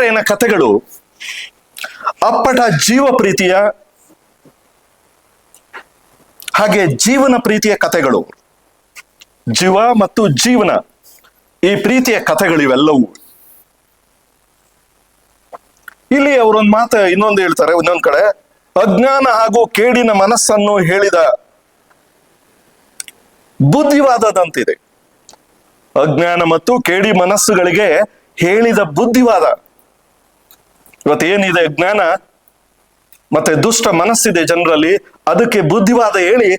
ಚುಮಂತ್ರಯನ ಕಥೆಗಳು ಅಪ್ಪಟ ಜೀವ ಪ್ರೀತಿಯ ಹಾಗೆ ಜೀವನ ಪ್ರೀತಿಯ ಕಥೆಗಳು. ಜೀವ ಮತ್ತು ಜೀವನ, ಈ ಪ್ರೀತಿಯ ಕಥೆಗಳಿವೆಲ್ಲವೂ. ಇಲ್ಲಿ ಅವರೊಂದು ಮಾತು ಇನ್ನೊಂದು ಹೇಳ್ತಾರೆ, ಇನ್ನೊಂದ್ ಕಡೆ ಅಜ್ಞಾನ ಹಾಗೂ ಕೇಡಿನ ಮನಸ್ಸನ್ನು ಹೇಳಿದ ಬುದ್ಧಿವಾದದಂತಿದೆ. ಅಜ್ಞಾನ ಮತ್ತು ಕೇಡಿ ಮನಸ್ಸುಗಳಿಗೆ ಹೇಳಿದ ಬುದ್ಧಿವಾದ. ಇವತ್ತೇನಿದೆ ಅಜ್ಞಾನ ಮತ್ತೆ ದುಷ್ಟ ಮನಸ್ಸಿದೆ ಜನರಲ್ಲಿ, ಅದಕ್ಕೆ ಬುದ್ಧಿವಾದ ಹೇಳಿ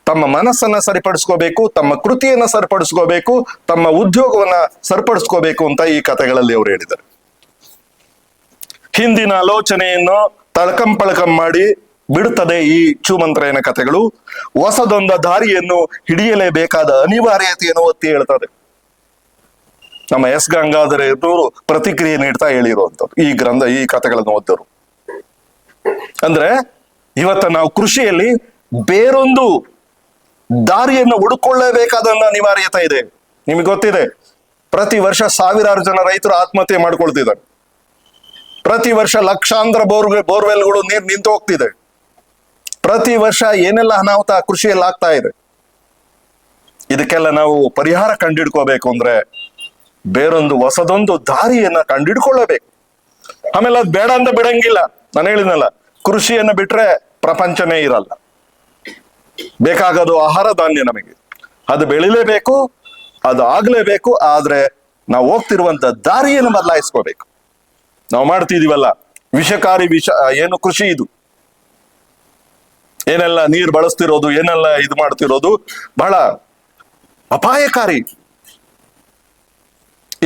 ತಮ್ಮ ಮನಸ್ಸನ್ನ ಸರಿಪಡಿಸ್ಕೋಬೇಕು, ತಮ್ಮ ಕೃತಿಯನ್ನ ಸರಿಪಡಿಸ್ಕೋಬೇಕು, ತಮ್ಮ ಉದ್ಯೋಗವನ್ನ ಸರಿಪಡಿಸ್ಕೋಬೇಕು ಅಂತ ಈ ಕಥೆಗಳಲ್ಲಿ ಅವರು ಹೇಳಿದ್ದಾರೆ. ಹಿಂದಿನ ಆಲೋಚನೆಯನ್ನು ತಳಕಂ ಮಾಡಿ ಬಿಡುತ್ತದೆ ಈ ಚುಮಂತ್ರಯನ ಕಥೆಗಳು. ಹೊಸದೊಂದ ದಾರಿಯನ್ನು ಹಿಡಿಯಲೇಬೇಕಾದ ಅನಿವಾರ್ಯತೆಯನ್ನು ಒತ್ತಿ ಹೇಳ್ತದೆ. ನಮ್ಮ ಎಸ್ ಗಂಗಾಧರ ಇವರು ಪ್ರತಿಕ್ರಿಯೆ ನೀಡ್ತಾ ಹೇಳಿರುವಂಥದ್ದು ಈ ಕಥೆಗಳನ್ನು ಓದಿದರು. ಅಂದ್ರೆ ಇವತ್ತ ನಾವು ಕೃಷಿಯಲ್ಲಿ ಬೇರೊಂದು ದಾರಿಯನ್ನು ಹುಡುಕೊಳ್ಳೇಬೇಕಾದ ಅನಿವಾರ್ಯತೆ ಇದೆ. ನಿಮಗೆ ಗೊತ್ತಿದೆ, ಪ್ರತಿ ವರ್ಷ ಸಾವಿರಾರು ಜನ ರೈತರು ಆತ್ಮಹತ್ಯೆ ಮಾಡ್ಕೊಳ್ತಿದ್ದಾರೆ. ಪ್ರತಿ ವರ್ಷ ಲಕ್ಷಾಂತರ ಬೋರ್ವೆಲ್ಗಳು ನೀರು ನಿಂತು ಹೋಗ್ತಿದೆ. ಪ್ರತಿ ವರ್ಷ ಏನೆಲ್ಲ ಅನಾಹುತ ಕೃಷಿಯಲ್ಲಿ ಆಗ್ತಾ ಇದೆ. ಇದಕ್ಕೆಲ್ಲ ನಾವು ಪರಿಹಾರ ಕಂಡಿಡ್ಕೋಬೇಕು ಅಂದ್ರೆ ಬೇರೊಂದು ಹೊಸದೊಂದು ದಾರಿಯನ್ನ ಕಂಡಿಡ್ಕೊಳ್ಳಬೇಕು. ಆಮೇಲೆ ಅದು ಬೇಡ ಅಂತ ಬಿಡಂಗಿಲ್ಲ. ನಾನು ಹೇಳಿದ್ನಲ್ಲ, ಕೃಷಿಯನ್ನ ಬಿಟ್ರೆ ಪ್ರಪಂಚನೇ ಇರಲ್ಲ. ಬೇಕಾಗೋದು ಆಹಾರ ಧಾನ್ಯ, ನಮಗೆ ಅದು ಬೆಳಿಲೇಬೇಕು, ಅದು ಆಗ್ಲೇಬೇಕು. ಆದ್ರೆ ನಾವು ಹೋಗ್ತಿರುವಂತ ದಾರಿಯನ್ನು ಬದಲಾಯಿಸ್ಕೋಬೇಕು. ನಾವು ಮಾಡ್ತಿದೀವಲ್ಲ ವಿಷಕಾರಿ ಏನು ಕೃಷಿ, ಇದು ಏನೆಲ್ಲ ನೀರು ಬಳಸ್ತಿರೋದು, ಏನೆಲ್ಲ ಇದು ಮಾಡ್ತಿರೋದು ಬಹಳ ಅಪಾಯಕಾರಿ.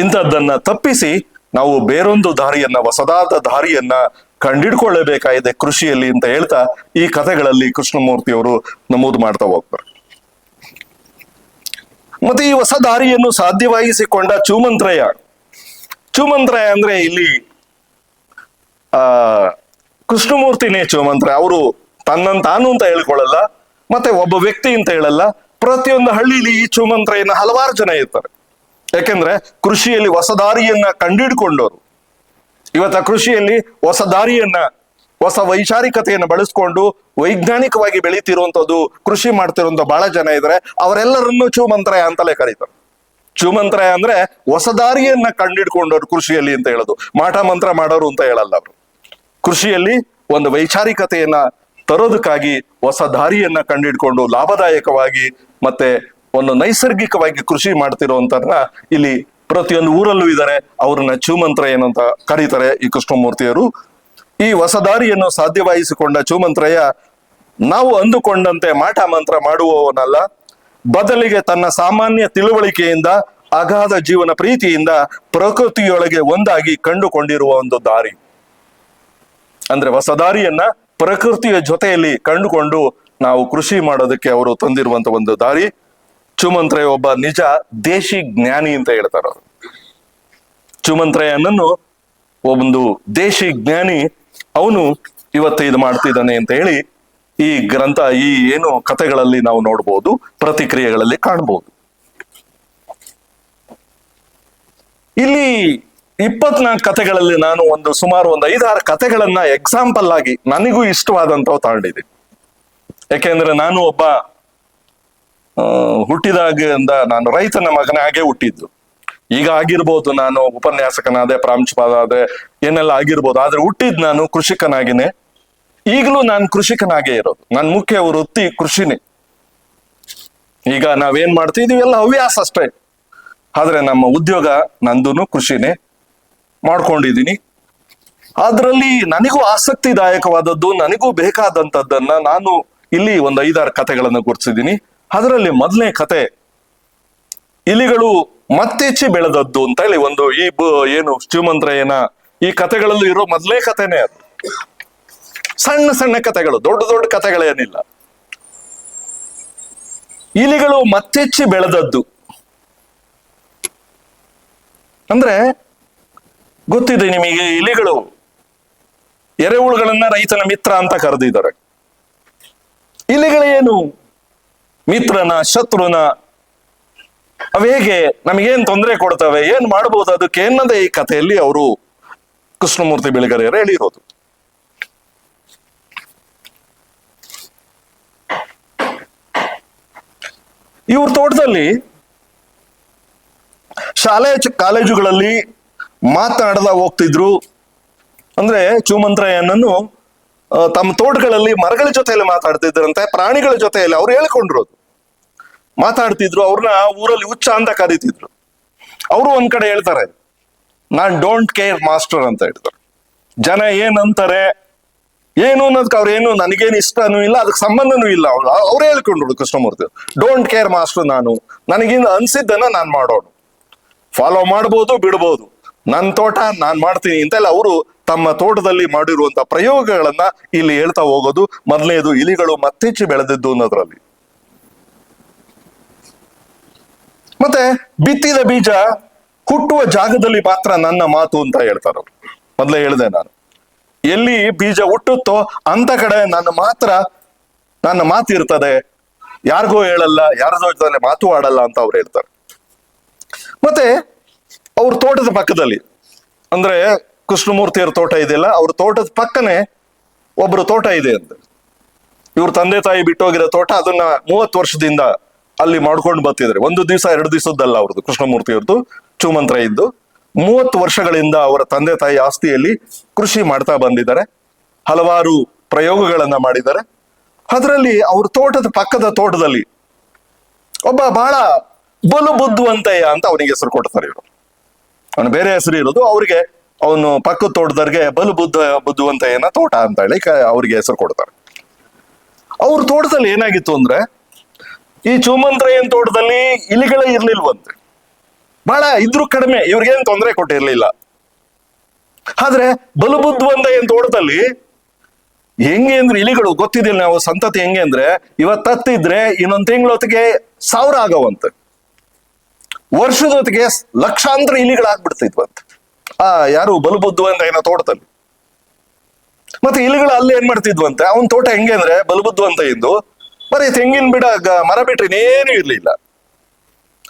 ಇಂಥದ್ದನ್ನ ತಪ್ಪಿಸಿ ನಾವು ಬೇರೊಂದು ದಾರಿಯನ್ನ, ಹೊಸದಾದ ದಾರಿಯನ್ನ ಕಂಡಿಡ್ಕೊಳ್ಳೇಬೇಕಾಗಿದೆ ಕೃಷಿಯಲ್ಲಿ ಅಂತ ಹೇಳ್ತಾ ಈ ಕಥೆಗಳಲ್ಲಿ ಕೃಷ್ಣಮೂರ್ತಿ ಅವರು ನಮೂದು ಮಾಡ್ತಾ ಹೋಗ್ತಾರೆ. ಮತ್ತೆ ಈ ಹೊಸ ದಾರಿಯನ್ನು ಸಾಧ್ಯವಾಗಿಸಿಕೊಂಡ ಚುಮಂತ್ರಯ ಅಂದ್ರೆ ಇಲ್ಲಿ ಕೃಷ್ಣಮೂರ್ತಿನೇ ಚುಮಂತ್ರ. ಅವರು ತನ್ನನ್ನು ತಾನು ಅಂತ ಹೇಳ್ಕೊಳ್ಳಲ್ಲ, ಮತ್ತೆ ಒಬ್ಬ ವ್ಯಕ್ತಿ ಅಂತ ಹೇಳಲ್ಲ. ಪ್ರತಿಯೊಂದು ಹಳ್ಳಿಲಿ ಈ ಚುಮಂತ್ರಯನ ಹಲವಾರು ಜನ ಇರ್ತಾರೆ. ಯಾಕೆಂದ್ರೆ ಕೃಷಿಯಲ್ಲಿ ಹೊಸ ದಾರಿಯನ್ನ ಕಂಡಿಡ್ಕೊಂಡವರು. ಇವತ್ತ ಕೃಷಿಯಲ್ಲಿ ಹೊಸ ದಾರಿಯನ್ನ, ಹೊಸ ವೈಚಾರಿಕತೆಯನ್ನು ಬಳಸ್ಕೊಂಡು ವೈಜ್ಞಾನಿಕವಾಗಿ ಬೆಳೀತಿರುವಂತದ್ದು, ಕೃಷಿ ಮಾಡ್ತಿರುವಂತ ಬಹಳ ಜನ ಇದ್ರೆ ಅವರೆಲ್ಲರನ್ನೂ ಚುಮಂತ್ರಯ ಅಂತಲೇ ಕರೀತಾರೆ. ಚುಮಂತ್ರಯ ಅಂದ್ರೆ ಹೊಸ ದಾರಿಯನ್ನ ಕಂಡಿಡ್ಕೊಂಡವ್ರು ಕೃಷಿಯಲ್ಲಿ ಅಂತ ಹೇಳೋದು. ಮಾಟ ಮಂತ್ರ ಮಾಡೋರು ಅಂತ ಹೇಳಲ್ಲ ಅವರು. ಕೃಷಿಯಲ್ಲಿ ಒಂದು ವೈಚಾರಿಕತೆಯನ್ನ ತರೋದಕ್ಕಾಗಿ ಹೊಸ ದಾರಿಯನ್ನ ಕಂಡಿಡ್ಕೊಂಡು ಲಾಭದಾಯಕವಾಗಿ ಮತ್ತೆ ಒಂದು ನೈಸರ್ಗಿಕವಾಗಿ ಕೃಷಿ ಮಾಡ್ತಿರುವಂತ ಇಲ್ಲಿ ಪ್ರತಿಯೊಂದು ಊರಲ್ಲೂ ಇದ್ದಾರೆ. ಅವ್ರನ್ನ ಚುಮಂತ್ರಯ ಅಂತ ಕರೀತಾರೆ ಈ ಕೃಷ್ಣಮೂರ್ತಿಯವರು. ಈ ಹೊಸ ದಾರಿಯನ್ನು ಸಾಧ್ಯವಾಗಿಸಿಕೊಂಡ ಚುಮಂತ್ರಯ ನಾವು ಅಂದುಕೊಂಡಂತೆ ಮಾಟ ಮಂತ್ರ ಮಾಡುವವನಲ್ಲ, ಬದಲಿಗೆ ತನ್ನ ಸಾಮಾನ್ಯ ತಿಳುವಳಿಕೆಯಿಂದ, ಅಗಾಧ ಜೀವನ ಪ್ರೀತಿಯಿಂದ ಪ್ರಕೃತಿಯೊಳಗೆ ಒಂದಾಗಿ ಕಂಡುಕೊಂಡಿರುವ ಒಂದು ದಾರಿ. ಅಂದ್ರೆ ಹೊಸ ದಾರಿಯನ್ನ ಪ್ರಕೃತಿಯ ಜೊತೆಯಲ್ಲಿ ಕಂಡುಕೊಂಡು ನಾವು ಕೃಷಿ ಮಾಡೋದಕ್ಕೆ ಅವರು ತಂದಿರುವಂತ ಒಂದು ದಾರಿ. ಚುಮಂತ್ರಯ ಒಬ್ಬ ನಿಜ ದೇಶಿ ಜ್ಞಾನಿ ಅಂತ ಹೇಳ್ತಾರೆ ಅವರು. ಚುಮಂತ್ರಯನನ್ನು ಒಂದು ದೇಶಿ ಜ್ಞಾನಿ, ಅವನು ಇವತ್ತು ಇದು ಮಾಡ್ತಿದ್ದಾನೆ ಅಂತ ಹೇಳಿ ಈ ಗ್ರಂಥ, ಈ ಏನು ಕಥೆಗಳಲ್ಲಿ ನಾವು ನೋಡ್ಬೋದು, ಪ್ರತಿಕ್ರಿಯೆಗಳಲ್ಲಿ ಕಾಣ್ಬೋದು. ಇಲ್ಲಿ 24 ಕಥೆಗಳಲ್ಲಿ ನಾನು ಸುಮಾರು ಒಂದು 5-6 ಕಥೆಗಳನ್ನ ಎಕ್ಸಾಂಪಲ್ ಆಗಿ ನನಗೂ ಇಷ್ಟವಾದಂತವ್ ತಗೊಂಡಿದ್ದೀನಿ. ಯಾಕೆಂದ್ರೆ ನಾನು ಒಬ್ಬ ಹುಟ್ಟಿದಾಗಿಂದ ನಾನು ರೈತನ ಮಗನಾಗೆ ಹುಟ್ಟಿದ್ದು. ಈಗ ಆಗಿರ್ಬೋದು ನಾನು ಉಪನ್ಯಾಸಕನಾದೆ, ಪ್ರಾಂಶುಪಾಲಾದೆ, ಏನೆಲ್ಲ ಆಗಿರ್ಬೋದು. ಆದ್ರೆ ಹುಟ್ಟಿದ್ ನಾನು ಕೃಷಿಕನಾಗಿನೇ. ಈಗಲೂ ನಾನು ಕೃಷಿಕನಾಗೇ ಇರೋದು. ನನ್ನ ಮುಖ್ಯ ವೃತ್ತಿ ಕೃಷಿನೇ. ಈಗ ನಾವೇನ್ ಮಾಡ್ತಿದೀವಿ ಎಲ್ಲ ಹವ್ಯಾಸ ಅಷ್ಟೇ. ಆದ್ರೆ ನಮ್ಮ ಉದ್ಯೋಗ ನಂದೂನು ಕೃಷಿನೇ ಮಾಡ್ಕೊಂಡಿದ್ದೀನಿ. ಅದ್ರಲ್ಲಿ ನನಗೂ ಆಸಕ್ತಿದಾಯಕವಾದದ್ದು, ನನಗೂ ಬೇಕಾದಂಥದ್ದನ್ನ ನಾನು ಇಲ್ಲಿ ಒಂದು 5-6 ಕಥೆಗಳನ್ನು ಗುರುತಿಸಿದ್ದೀನಿ. ಅದರಲ್ಲಿ ಮೊದಲನೇ ಕತೆ ಇಲಿಗಳು ಮತ್ತೆಚ್ಚಿ ಬೆಳೆದದ್ದು ಅಂತ ಹೇಳಿ ಒಂದು ಏನು ಚುಮಂತ್ರಯನ ಈ ಕಥೆಗಳಲ್ಲಿ ಇರೋ ಮೊದಲನೇ ಕಥೆನೇ ಅದು. ಸಣ್ಣ ಸಣ್ಣ ಕಥೆಗಳು, ದೊಡ್ಡ ದೊಡ್ಡ ಕಥೆಗಳೇನಿಲ್ಲ. ಇಲಿಗಳು ಮತ್ತೆಚ್ಚಿ ಬೆಳೆದದ್ದು ಅಂದ್ರೆ ಗೊತ್ತಿದೆ ನಿಮಗೆ. ಇಲಿಗಳು ಎರೆಹುಳುಗಳನ್ನ ರೈತನ ಮಿತ್ರ ಅಂತ ಕರೆದಿದ್ದಾರೆ. ಇಲಿಗಳೇನು ಮಿತ್ರನ, ಶತ್ರುನ, ಅವೇಗೆ ನಮಗೇನ್ ತೊಂದರೆ ಕೊಡ್ತವೆ, ಏನ್ ಮಾಡ್ಬೋದು ಅದಕ್ಕೆ ಎನ್ನದೇ ಈ ಕಥೆಯಲ್ಲಿ ಅವರು ಕೃಷ್ಣಮೂರ್ತಿ ಬೆಳಗೆರೆಯರು ಹೇಳಿರೋದು. ಇವ್ರ ತೋಟದಲ್ಲಿ ಶಾಲೆ ಕಾಲೇಜುಗಳಲ್ಲಿ ಮಾತನಾಡದ ಹೋಗ್ತಿದ್ರು. ಅಂದ್ರೆ ಚೂಮಂತ್ರಯ್ಯನನ್ನು ತಮ್ಮ ತೋಟಗಳಲ್ಲಿ ಮರಗಳ ಜೊತೆಯಲ್ಲಿ ಮಾತಾಡ್ತಿದ್ರಂತೆ, ಪ್ರಾಣಿಗಳ ಜೊತೆಯಲ್ಲಿ ಅವ್ರು ಹೇಳ್ಕೊಂಡಿರೋದು. ಮಾತಾಡ್ತಿದ್ರು, ಅವ್ರನ್ನ ಊರಲ್ಲಿ ಹುಚ್ಚ ಅಂತ ಕರೀತಿದ್ರು. ಅವರು ಒಂದ್ ಕಡೆ ಹೇಳ್ತಾರೆ, ನಾನ್ ಡೋಂಟ್ ಕೇರ್ ಮಾಸ್ಟರ್ ಅಂತ ಹೇಳ್ತಾರೆ. ಜನ ಏನಂತಾರೆ ಏನು ಅನ್ನೋದಕ್ಕೆ ಅವ್ರೇನು ನನಗೇನು ಇಷ್ಟನೂ ಇಲ್ಲ, ಅದಕ್ಕೆ ಸಂಬಂಧನೂ ಇಲ್ಲ. ಅವ್ರೇ ಹೇಳ್ಕೊಂಡ್ರು ಕೃಷ್ಣಮೂರ್ತಿ, ಡೋಂಟ್ ಕೇರ್ ಮಾಸ್ಟರ್, ನನಗಿಂದ ಅನ್ಸಿದ್ದನ್ನ ನಾನು ಮಾಡೋಣ, ಫಾಲೋ ಮಾಡ್ಬೋದು ಬಿಡ್ಬೋದು, ನನ್ನ ತೋಟ ನಾನ್ ಮಾಡ್ತೀನಿ ಅಂತೆಲ್ಲ ಅವರು ತಮ್ಮ ತೋಟದಲ್ಲಿ ಮಾಡಿರುವಂತ ಪ್ರಯೋಗಗಳನ್ನ ಇಲ್ಲಿ ಹೇಳ್ತಾ ಹೋಗೋದು. ಮೊದಲನೇದು, ಇಲಿಗಳು ಮತ್ತೆಚ್ಚು ಬೆಳೆದಿದ್ದು ಅನ್ನೋದ್ರಲ್ಲಿ. ಮತ್ತೆ ಬಿತ್ತಿದ ಬೀಜ ಹುಟ್ಟುವ ಜಾಗದಲ್ಲಿ ಮಾತ್ರ ನನ್ನ ಮಾತು ಅಂತ ಹೇಳ್ತಾರ. ಮೊದಲೇ ಹೇಳಿದೆ ನಾನು, ಎಲ್ಲಿ ಬೀಜ ಹುಟ್ಟುತ್ತೋ ಅಂತ ಕಡೆ ನನ್ನ ಮಾತು ಇರ್ತದೆ, ಯಾರಿಗೂ ಹೇಳಲ್ಲ, ಯಾರ ಜೊತೆ ಮಾತು ಆಡಲ್ಲ ಅಂತ ಅವ್ರು ಹೇಳ್ತಾರೆ. ಮತ್ತೆ ಅವ್ರ ತೋಟದ ಪಕ್ಕದಲ್ಲಿ, ಅಂದ್ರೆ ಕೃಷ್ಣಮೂರ್ತಿಯವ್ರ ತೋಟ ಇದೆಯಲ್ಲ, ಅವ್ರ ತೋಟದ ಪಕ್ಕನೆ ಒಬ್ರು ತೋಟ ಇದೆ ಅಂತ. ಇವ್ರ ತಂದೆ ತಾಯಿ ಬಿಟ್ಟೋಗಿರೋ ತೋಟ, ಅದನ್ನ 30 ವರ್ಷದಿಂದ ಅಲ್ಲಿ ಮಾಡ್ಕೊಂಡು ಬರ್ತಿದ್ದಾರೆ. ಒಂದು ದಿವಸ 2 ದಿವಸದ್ದಲ್ಲ ಅವ್ರದ್ದು, ಕೃಷ್ಣಮೂರ್ತಿಯವ್ರದ್ದು, ಚೂಮಂತ್ರಯ್ಯ ಇದ್ದು 30 ವರ್ಷಗಳಿಂದ ಅವರ ತಂದೆ ತಾಯಿ ಆಸ್ತಿಯಲ್ಲಿ ಕೃಷಿ ಮಾಡ್ತಾ ಬಂದಿದ್ದಾರೆ. ಹಲವಾರು ಪ್ರಯೋಗಗಳನ್ನ ಮಾಡಿದ್ದಾರೆ. ಅದರಲ್ಲಿ ಅವ್ರ ತೋಟದ ಪಕ್ಕದ ತೋಟದಲ್ಲಿ ಒಬ್ಬ ಬಹಳ ಬಲು ಬುದ್ಧಿವಂತಯ್ಯ ಅಂತ ಅವನಿಗೆ ಹೆಸರು ಕೊಡ್ತಾರೆ ಇವರು. ಅವನು ಬೇರೆ ಹೆಸರು ಇರೋದು, ಅವ್ರಿಗೆ ಅವನು ಪಕ್ಕದ ತೋಟದವ್ರಿಗೆ ಬಲು ಬುದ್ಧಿವಂತಯ್ಯನ ತೋಟ ಅಂತ ಹೇಳಿ ಅವ್ರಿಗೆ ಹೆಸರು ಕೊಡ್ತಾರೆ. ಅವ್ರ ತೋಟದಲ್ಲಿ ಏನಾಗಿತ್ತು ಅಂದ್ರೆ, ಈ ಚೂಮಂತ್ರಯ್ಯನ ತೋಟದಲ್ಲಿ ಇಲಿಗಳೇ ಇರ್ಲಿಲ್ವಂತೆ. ಬಹಳ ಇದ್ರು ಕಡಿಮೆ, ಇವ್ರಿಗೇನು ತೊಂದರೆ ಕೊಟ್ಟಿರ್ಲಿಲ್ಲ. ಆದ್ರೆ ಬಲು ಬುದ್ಧಿವಂತಯ್ಯನ ತೋಟದಲ್ಲಿ ಹೆಂಗೆ ಅಂದ್ರೆ, ಇಲಿಗಳು ಗೊತ್ತಿದ್ದಿಲ್ಲ ನಾವು ಸಂತತಿ ಹೆಂಗೆ ಅಂದ್ರೆ, ಇವತ್ತು ತತ್ತಿದ್ರೆ ಇನ್ನೊಂದು ತಿಂಗಳೊತ್ತಿಗೆ 1000 ಆಗವಂತೆ, ವರ್ಷದೊತ್ತಿಗೆ ಲಕ್ಷಾಂತರ ಇಲಿಗಳಾಗ್ಬಿಡ್ತಿದ್ವಂತೆ ಯಾರು ಬಲು ಬುದ್ಧಿವಂತಯ್ಯನ ತೋಟದಲ್ಲಿ. ಮತ್ತೆ ಇಲಿಗಳು ಅಲ್ಲಿ ಏನ್ ಮಾಡ್ತಿದ್ವಂತೆ, ಅವನ್ ತೋಟ ಹೆಂಗೆ ಅಂದ್ರೆ ಬಲು ಬುದ್ಧಿವಂತಯ್ಯಂದು ಬರೀ ತೆಂಗಿನ ಮರ ಬಿಟ್ರೆ ಇನ್ನೇನು ಇರ್ಲಿಲ್ಲ.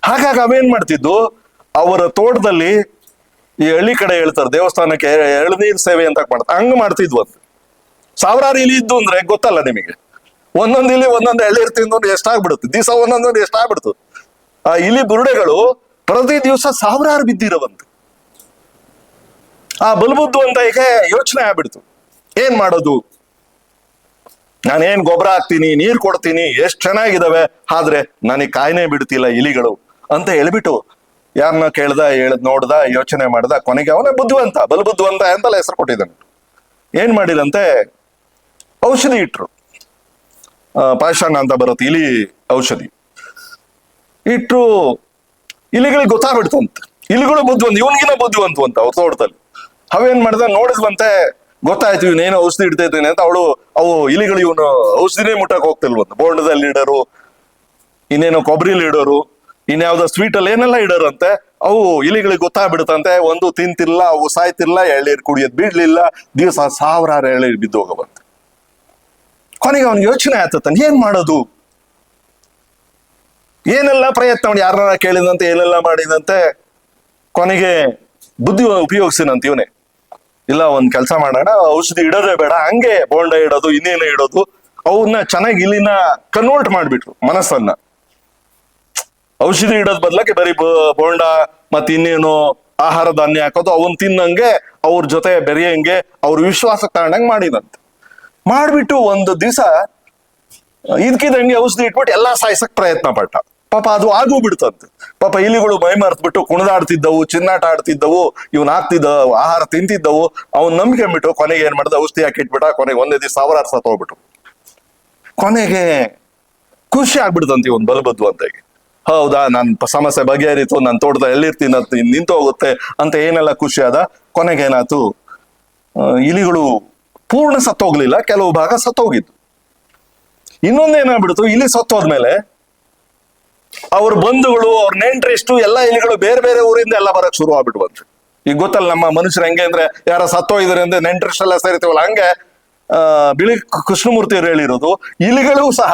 ಹಾಗಾಗಿ ಅವೇನ್ ಮಾಡ್ತಿದ್ದು, ಅವರ ತೋಟದಲ್ಲಿ ಈ ಹಳ್ಳಿ ಕಡೆ ಹೇಳ್ತಾರೆ ದೇವಸ್ಥಾನಕ್ಕೆ ಎಳನೀರ್ ಸೇವೆ ಅಂತ ಮಾಡ್ತಾರೆ, ಹಂಗ ಮಾಡ್ತಿದ್ವಂತೆ. 1000 ಇಲಿ ಇದ್ದು ಅಂದ್ರೆ ಗೊತ್ತಲ್ಲ ನಿಮಗೆ, ಒಂದೊಂದು ಇಲಿ ಒಂದೊಂದು ಎಳ್ನೀರ್ ತಿಂದು ಎಷ್ಟಾಗ್ಬಿಡುತ್ತೆ, ದಿವಸ ಒಂದೊಂದೊಂದು ಎಷ್ಟಾಗ್ಬಿಡ್ತು. ಆ ಇಲಿ ಬುರುಡೆಗಳು ಪ್ರತಿ ದಿವಸ 1000 ಬಿದ್ದಿರವಂತೆ. ಆ ಬಲ್ಬುದ್ದು ಅಂತ ಈಗ ಯೋಚನೆ ಆಗ್ಬಿಡ್ತು, ಏನ್ ಮಾಡೋದು, ನಾನೇನ್ ಗೊಬ್ಬರ ಹಾಕ್ತೀನಿ, ನೀರ್ ಕೊಡ್ತೀನಿ, ಎಷ್ಟ್ ಚೆನ್ನಾಗಿದಾವೆ, ಆದ್ರೆ ನನಗೆ ಕಾಯಿನೇ ಬಿಡ್ತಿಲ್ಲ ಇಲಿಗಳು ಅಂತ ಹೇಳ್ಬಿಟ್ಟು ಯಾರನ್ನ ನೋಡ್ದ, ಯೋಚನೆ ಮಾಡ್ದ. ಕೊನೆಗೆ ಅವನೇ ಬುದ್ಧಿವಂತ, ಬಲ್ಬುದ್ಧಿವಂತ ಅಂತೆಲ್ಲ ಹೆಸರು ಕೊಟ್ಟಿದ್ದಾನೆ. ಏನ್ ಮಾಡಿದಂತೆ, ಔಷಧಿ ಇಟ್ರು, ಪಾಷಾಣ ಅಂತ ಬರುತ್ತೆ ಇಲಿ ಔಷಧಿ ಇಟ್ರು. ಇಲಿಗಳಿಗೆ ಗೊತ್ತಾಗ್ಬಿಡ್ತಂತೆ, ಇಲಿಗಳು ಬುದ್ಧಿವಂತ, ಇವನ್ಗಿನ ಬುದ್ಧಿವಂತ ಅಂತ ಅವ್ರ ತೋಟದಲ್ಲಿ. ಅವೇನ್ ಮಾಡ್ದ, ನೋಡಿದ್ವಂತೆ, ಗೊತ್ತಾಯ್ತು ಇವನೇನೋ ಔಷಧಿ ಇಡ್ತೈತೇನೆ ಅಂತ. ಅವು ಇಲಿಗಳು ಇವನು ಔಷಧಿನೇ ಮುಟ್ಟಕ್ ಹೋಗ್ತಿಲ್ವಂತ. ಬೋಂಡದಲ್ಲಿ ಇಡೋರು, ಇನ್ನೇನೋ ಕೊಬ್ಬರಿಲಿ ಇಡೋರು, ಇನ್ಯಾವ್ದೋ ಸ್ವೀಟ್ ಅಲ್ಲಿ ಏನೆಲ್ಲ ಇಡೋರು ಅಂತೆ. ಅವು ಇಲಿಗಳಿಗೆ ಗೊತ್ತಾಗ್ಬಿಡುತ್ತಂತೆ, ಒಂದು ತಿಂತಿಲ್ಲ, ಅವು ಸಾಯ್ತಿಲ್ಲ, ಎಳ್ನೀರ್ ಕುಡಿಯೋದ್ ಬಿಡ್ಲಿಲ್ಲ, ದಿವಸ 1000 ಎಳ್ನೀರ್ ಬಿದ್ದು ಹೋಗವಂತೆ. ಕೊನೆಗೆ ಅವ್ನಿಗೆ ಯೋಚನೆ ಆಯ್ತಂತ, ಏನ್ ಮಾಡೋದು, ಏನೆಲ್ಲ ಪ್ರಯತ್ನ ಮಾಡಿ, ಯಾರ ಕೇಳಿದಂತೆ, ಏನೆಲ್ಲ ಮಾಡಿದಂತೆ. ಕೊನೆಗೆ ಬುದ್ಧಿ ಉಪಯೋಗಿಸಿನಂತ ಇವನೇ, ಇಲ್ಲ ಒಂದ್ ಕೆಲಸ ಮಾಡೋಣ, ಔಷಧಿ ಇಡೋದೇ ಬೇಡ, ಹಂಗೆ ಬೋಂಡ ಇಡೋದು, ಇನ್ನೇನು ಇಡೋದು, ಅವನ್ನ ಚೆನ್ನಾಗಿ ಇಲಿನ ಕನ್ವರ್ಟ್ ಮಾಡ್ಬಿಟ್ರು ಮನಸ್ಸನ್ನ. ಔಷಧಿ ಇಡೋದ್ ಬದ್ಲಕ್ಕೆ ಬರೀ ಬೋಂಡ ಮತ್ ಇನ್ನೇನು ಆಹಾರ ಧಾನ್ಯ ಹಾಕೋದು, ಅವನ್ ತಿನ್ನಂಗೆ, ಅವ್ರ ಜೊತೆ ಬೆರೆಯಂಗೆ, ಅವ್ರ ವಿಶ್ವಾಸ ಕಾರಣಂಗೆ ಮಾಡಿದಂತೆ. ಮಾಡ್ಬಿಟ್ಟು ಒಂದು ದಿವಸ ಇದ್ಕಿದಂಗೆ ಔಷಧಿ ಇಟ್ಬಿಟ್ಟು ಎಲ್ಲಾ ಸಾಯ್ಸಕ್ ಪ್ರಯತ್ನ ಪಟ್ಟ. ಪಾಪ ಅದು ಆಗೂ ಬಿಡ್ತಂತೆ. ಪಾಪ ಇಲಿಗಳು ಮೈ ಮರೆತ್ಬಿಟ್ಟು ಕುಣಿದಾಡ್ತಿದ್ದವು, ಚಿನ್ನಾಟ ಆಡ್ತಿದ್ದವು, ಇವನ್ ಹಾಕ್ತಿದ್ದ ಆಹಾರ ತಿಂತಿದ್ದವು. ಅವ್ನ್ ನಂಬಿಕೆ ಬಿಟ್ಟು ಕೊನೆಗೆ ಏನ್ ಮಾಡ್ದ, ಔಷಧಿ ಹಾಕಿಟ್ಬಿಟ್ಟ. ಕೊನೆಗೆ ಒಂದೇ ದಿವಸ 1000 ಸತ್ತೋಗ್ಬಿಟ್ಟು. ಕೊನೆಗೆ ಖುಷಿ ಆಗ್ಬಿಡ್ತಂತ ಇವನ್ ಬಲಬದ್ದು ಅಂತ. ಹೌದಾ, ನನ್ ಸಮಸ್ಯೆ ಬಗೆಹರಿತು, ನನ್ ತೋಟದ ಎಲ್ಲಿರ್ತೀನಿ ಅಂತ ನಿಂತು ಹೋಗುತ್ತೆ ಅಂತ ಏನೆಲ್ಲ ಖುಷಿ ಆದ. ಕೊನೆಗೆ ಏನಾಯ್ತು, ಇಲಿಗಳು ಪೂರ್ಣ ಸತ್ತೋಗ್ಲಿಲ್ಲ, ಕೆಲವು ಭಾಗ ಸತ್ತೋಗಿತ್ತು. ಇನ್ನೊಂದೇನಾಗ್ಬಿಡ್ತು, ಇಲಿ ಸತ್ತೋದ್ಮೇಲೆ ಅವ್ರ ಬಂಧುಗಳು, ಅವ್ರ ನೆಂಟ್ರಿಷ್ಟು ಎಲ್ಲ ಇಲಿಗಳು ಬೇರೆ ಬೇರೆ ಊರಿಂದ ಎಲ್ಲ ಬರಕ್ ಶುರು ಆಗ್ಬಿಟ್ವಂತೆ. ಈಗ ಗೊತ್ತಲ್ಲ ನಮ್ಮ ಮನುಷ್ಯರು ಹೆಂಗೆ ಅಂದ್ರೆ, ಯಾರ ಸತ್ತೋಗಿದ್ರೆ ಅಂದ್ರೆ ನೆಂಟ್ರಿಷ್ಟೆಲ್ಲ ಸೇರಿತೀವಲ್ಲ, ಹಂಗೆ ಬಿಳಿ ಕೃಷ್ಣಮೂರ್ತಿಯವರು ಹೇಳಿರೋದು, ಇಲಿಗಳು ಸಹ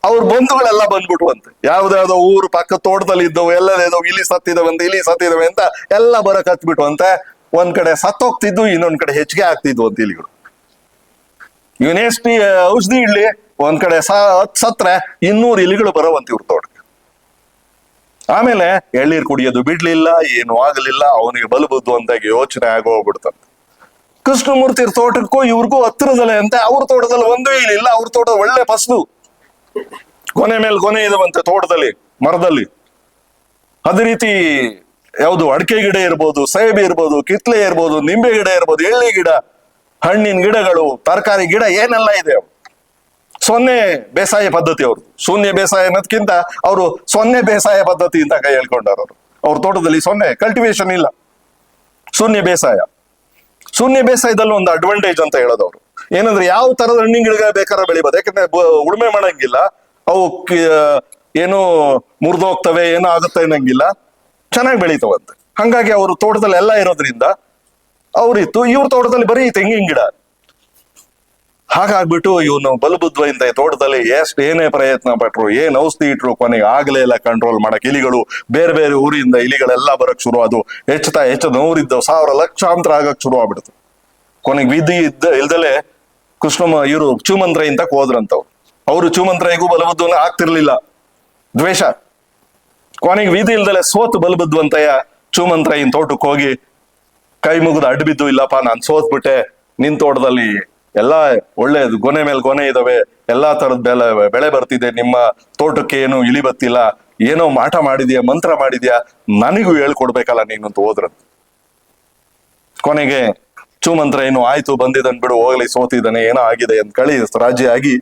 ಅವ್ರ ಬಂಧುಗಳೆಲ್ಲ ಬಂದ್ಬಿಟ್ವಂತೆ. ಯಾವ್ದಾವ್ದೋ ಊರು ಪಕ್ಕ ತೋಟದಲ್ಲಿ ಇದ್ದವು ಎಲ್ಲ ಇದಾವೆ, ಇಲಿ ಸತ್ತಿದವಂತೆ ಅಂತ ಎಲ್ಲ ಬರಕ್ ಹತ್ಬಿಟ್ವಂತೆ. ಒಂದ್ ಕಡೆ ಸತ್ತೋಗ್ತಿದ್ದು, ಇನ್ನೊಂದ್ ಕಡೆ ಹೆಚ್ಚಿಗೆ ಆಗ್ತಿದ್ವು ಅಂತ ಇಲಿಗಳು. ಇವನೆಷ್ಟು ಔಷಧಿ ಇಡ್ಲಿ, ಒಂದ್ ಕಡೆ ಸತ್ರೆ 200 ಇಲಿಗಳು ಬರೋವಂತ ಇವ್ರ ತೋಟಕ್ಕೆ. ಆಮೇಲೆ ಎಳ್ನೀರ್ ಕುಡಿಯೋದು ಬಿಡ್ಲಿಲ್ಲ, ಏನು ಆಗಲಿಲ್ಲ, ಅವನಿಗೆ ಬಲುಬುದ್ದು ಅಂತಾಗಿ ಯೋಚನೆ ಆಗೋಗ್ಬಿಡ್ತಂತೆ. ಕೃಷ್ಣಮೂರ್ತಿ ತೋಟಕ್ಕೂ ಇವ್ರಿಗೂ ಹತ್ತಿರದಲ್ಲೇ ಅಂತೆ. ಅವ್ರ ತೋಟದಲ್ಲಿ ಒಂದೂ ಇಲಿಲ್ಲ, ಅವ್ರ ತೋಟ ಒಳ್ಳೆ ಫಸಲು, ಕೊನೆ ಮೇಲೆ ಕೊನೆ ಇದಾವಂತೆ ತೋಟದಲ್ಲಿ, ಮರದಲ್ಲಿ. ಅದೇ ರೀತಿ ಯಾವುದು ಅಡಿಕೆ ಗಿಡ ಇರ್ಬೋದು, ಸೇಬೆ ಇರ್ಬೋದು, ಕಿತ್ಲೆ ಇರ್ಬೋದು, ನಿಂಬೆ ಗಿಡ ಇರ್ಬೋದು, ಎಳ್ಳಿ ಗಿಡ, ಹಣ್ಣಿನ ಗಿಡಗಳು, ತರಕಾರಿ ಗಿಡ ಏನೆಲ್ಲ ಇದೆ. ಸೊನ್ನೆ ಬೇಸಾಯ ಪದ್ಧತಿ ಅವ್ರದ್ದು. ಶೂನ್ಯ ಬೇಸಾಯ ಅನ್ನೋದಕ್ಕಿಂತ ಅವರು ಸೊನ್ನೆ ಬೇಸಾಯ ಪದ್ಧತಿ ಅಂತ ಕೈ ಹೇಳ್ಕೊಂಡಾರ ಅವರು. ಅವ್ರ ತೋಟದಲ್ಲಿ ಸೊನ್ನೆ ಕಲ್ಟಿವೇಶನ್ ಇಲ್ಲ, ಶೂನ್ಯ ಬೇಸಾಯ. ಶೂನ್ಯ ಬೇಸಾಯದಲ್ಲಿ ಒಂದು ಅಡ್ವಾಂಟೇಜ್ ಅಂತ ಹೇಳೋದವ್ರು ಏನಂದ್ರೆ, ಯಾವ ತರದ ಹಣ್ಣಿನ ಗಿಡ ಬೇಕಾದ್ರೆ ಬೆಳಿಬೋದು, ಯಾಕಂದ್ರೆ ಉಳುಮೆ ಮಾಡಂಗಿಲ್ಲ, ಅವು ಏನೋ ಮುರಿದೋಗ್ತವೆ, ಏನೋ ಆಗುತ್ತೆ ಅನ್ನಂಗಿಲ್ಲ, ಚೆನ್ನಾಗಿ ಬೆಳಿತಾವಂತೆ. ಹಂಗಾಗಿ ಅವ್ರ ತೋಟದಲ್ಲಿ ಎಲ್ಲ ಇರೋದ್ರಿಂದ ಅವ್ರಿತ್ತು. ಇವ್ರ ತೋಟದಲ್ಲಿ ಬರೀ ತೆಂಗಿನ ಗಿಡ. ಹಾಗಾಗ್ಬಿಟ್ಟು ಇವನು ಬಲಬುದ್ವ ಇಂತ ತೋಟದಲ್ಲಿ ಏನೇ ಪ್ರಯತ್ನ ಪಟ್ರು, ಏನ್ ಔಷಧಿ ಇಟ್ರು, ಕೊನೆಗೆ ಆಗ್ಲೇ ಇಲ್ಲ ಕಂಟ್ರೋಲ್ ಮಾಡಕ್. ಇಲಿಗಳು ಬೇರೆ ಬೇರೆ ಊರಿಂದ ಇಲಿಗಳೆಲ್ಲ ಬರಕ್ ಶುರು ಅದು. ಹೆಚ್ಚುತ್ತಾ ನೂರಿದ್ದವು 1000 ಲಕ್ಷಾಂತರ ಆಗಕ್ ಶುರು ಆಗ್ಬಿಡ್ತು. ಕೊನೆಗೆ ವಿಧಿ ಇಲ್ದಲೆ ಇವರು ಚೂಮಂತ್ರ ಇಂತ ಹೋದ್ರಂತವ್ರು. ಅವರು ಚೂಮಂತ್ರಗೂ ಬಲಬುದ್ವನ ಆಗ್ತಿರ್ಲಿಲ್ಲ, ದ್ವೇಷ. ಕೊನೆಗೆ ವಿಧಿ ಇಲ್ದಲೆ ಸೋತು ಬಲಬುದ್ವಂತಯ್ಯ ಚೂಮಂತ್ರ ಇನ್ ತೋಟಕ್ಕೆ ಹೋಗಿ ಕೈ ಮುಗಿದು ಅಡ್ಬಿದ್ದು, ಇಲ್ಲಪ್ಪ ನಾನ್ ಸೋತ್ಬಿಟ್ಟೆ, ನಿನ್ ತೋಟದಲ್ಲಿ ಎಲ್ಲಾ ಒಳ್ಳೇದು, ಗೊನೆ ಮೇಲೆ ಗೊನೆ ಇದಾವೆ, ಎಲ್ಲಾ ತರದ ಬೆಳೆ ಬರ್ತಿದೆ, ನಿಮ್ಮ ತೋಟಕ್ಕೆ ಏನು ಇಲಿ ಬತ್ತಿಲ್ಲ, ಏನೋ ಮಾಟ ಮಾಡಿದ್ಯಾ, ಮಂತ್ರ ಮಾಡಿದ್ಯಾ, ನನಗೂ ಹೇಳ್ಕೊಡ್ಬೇಕಲ್ಲ ನೀನು ಅಂತ ಹೋದ್ರಂತ. ಕೊನೆಗೆ ಚೂಮಂತ್ರ ಏನು ಆಯ್ತು, ಬಂದಿದ್ದನ್ ಬಿಡು, ಹೋಗ್ಲಿ, ಸೋತಿದ್ದಾನೆ, ಏನೋ ಆಗಿದೆ ಅಂತ ಕಳಿ ರಾಜ್ಯ ಆಗಿ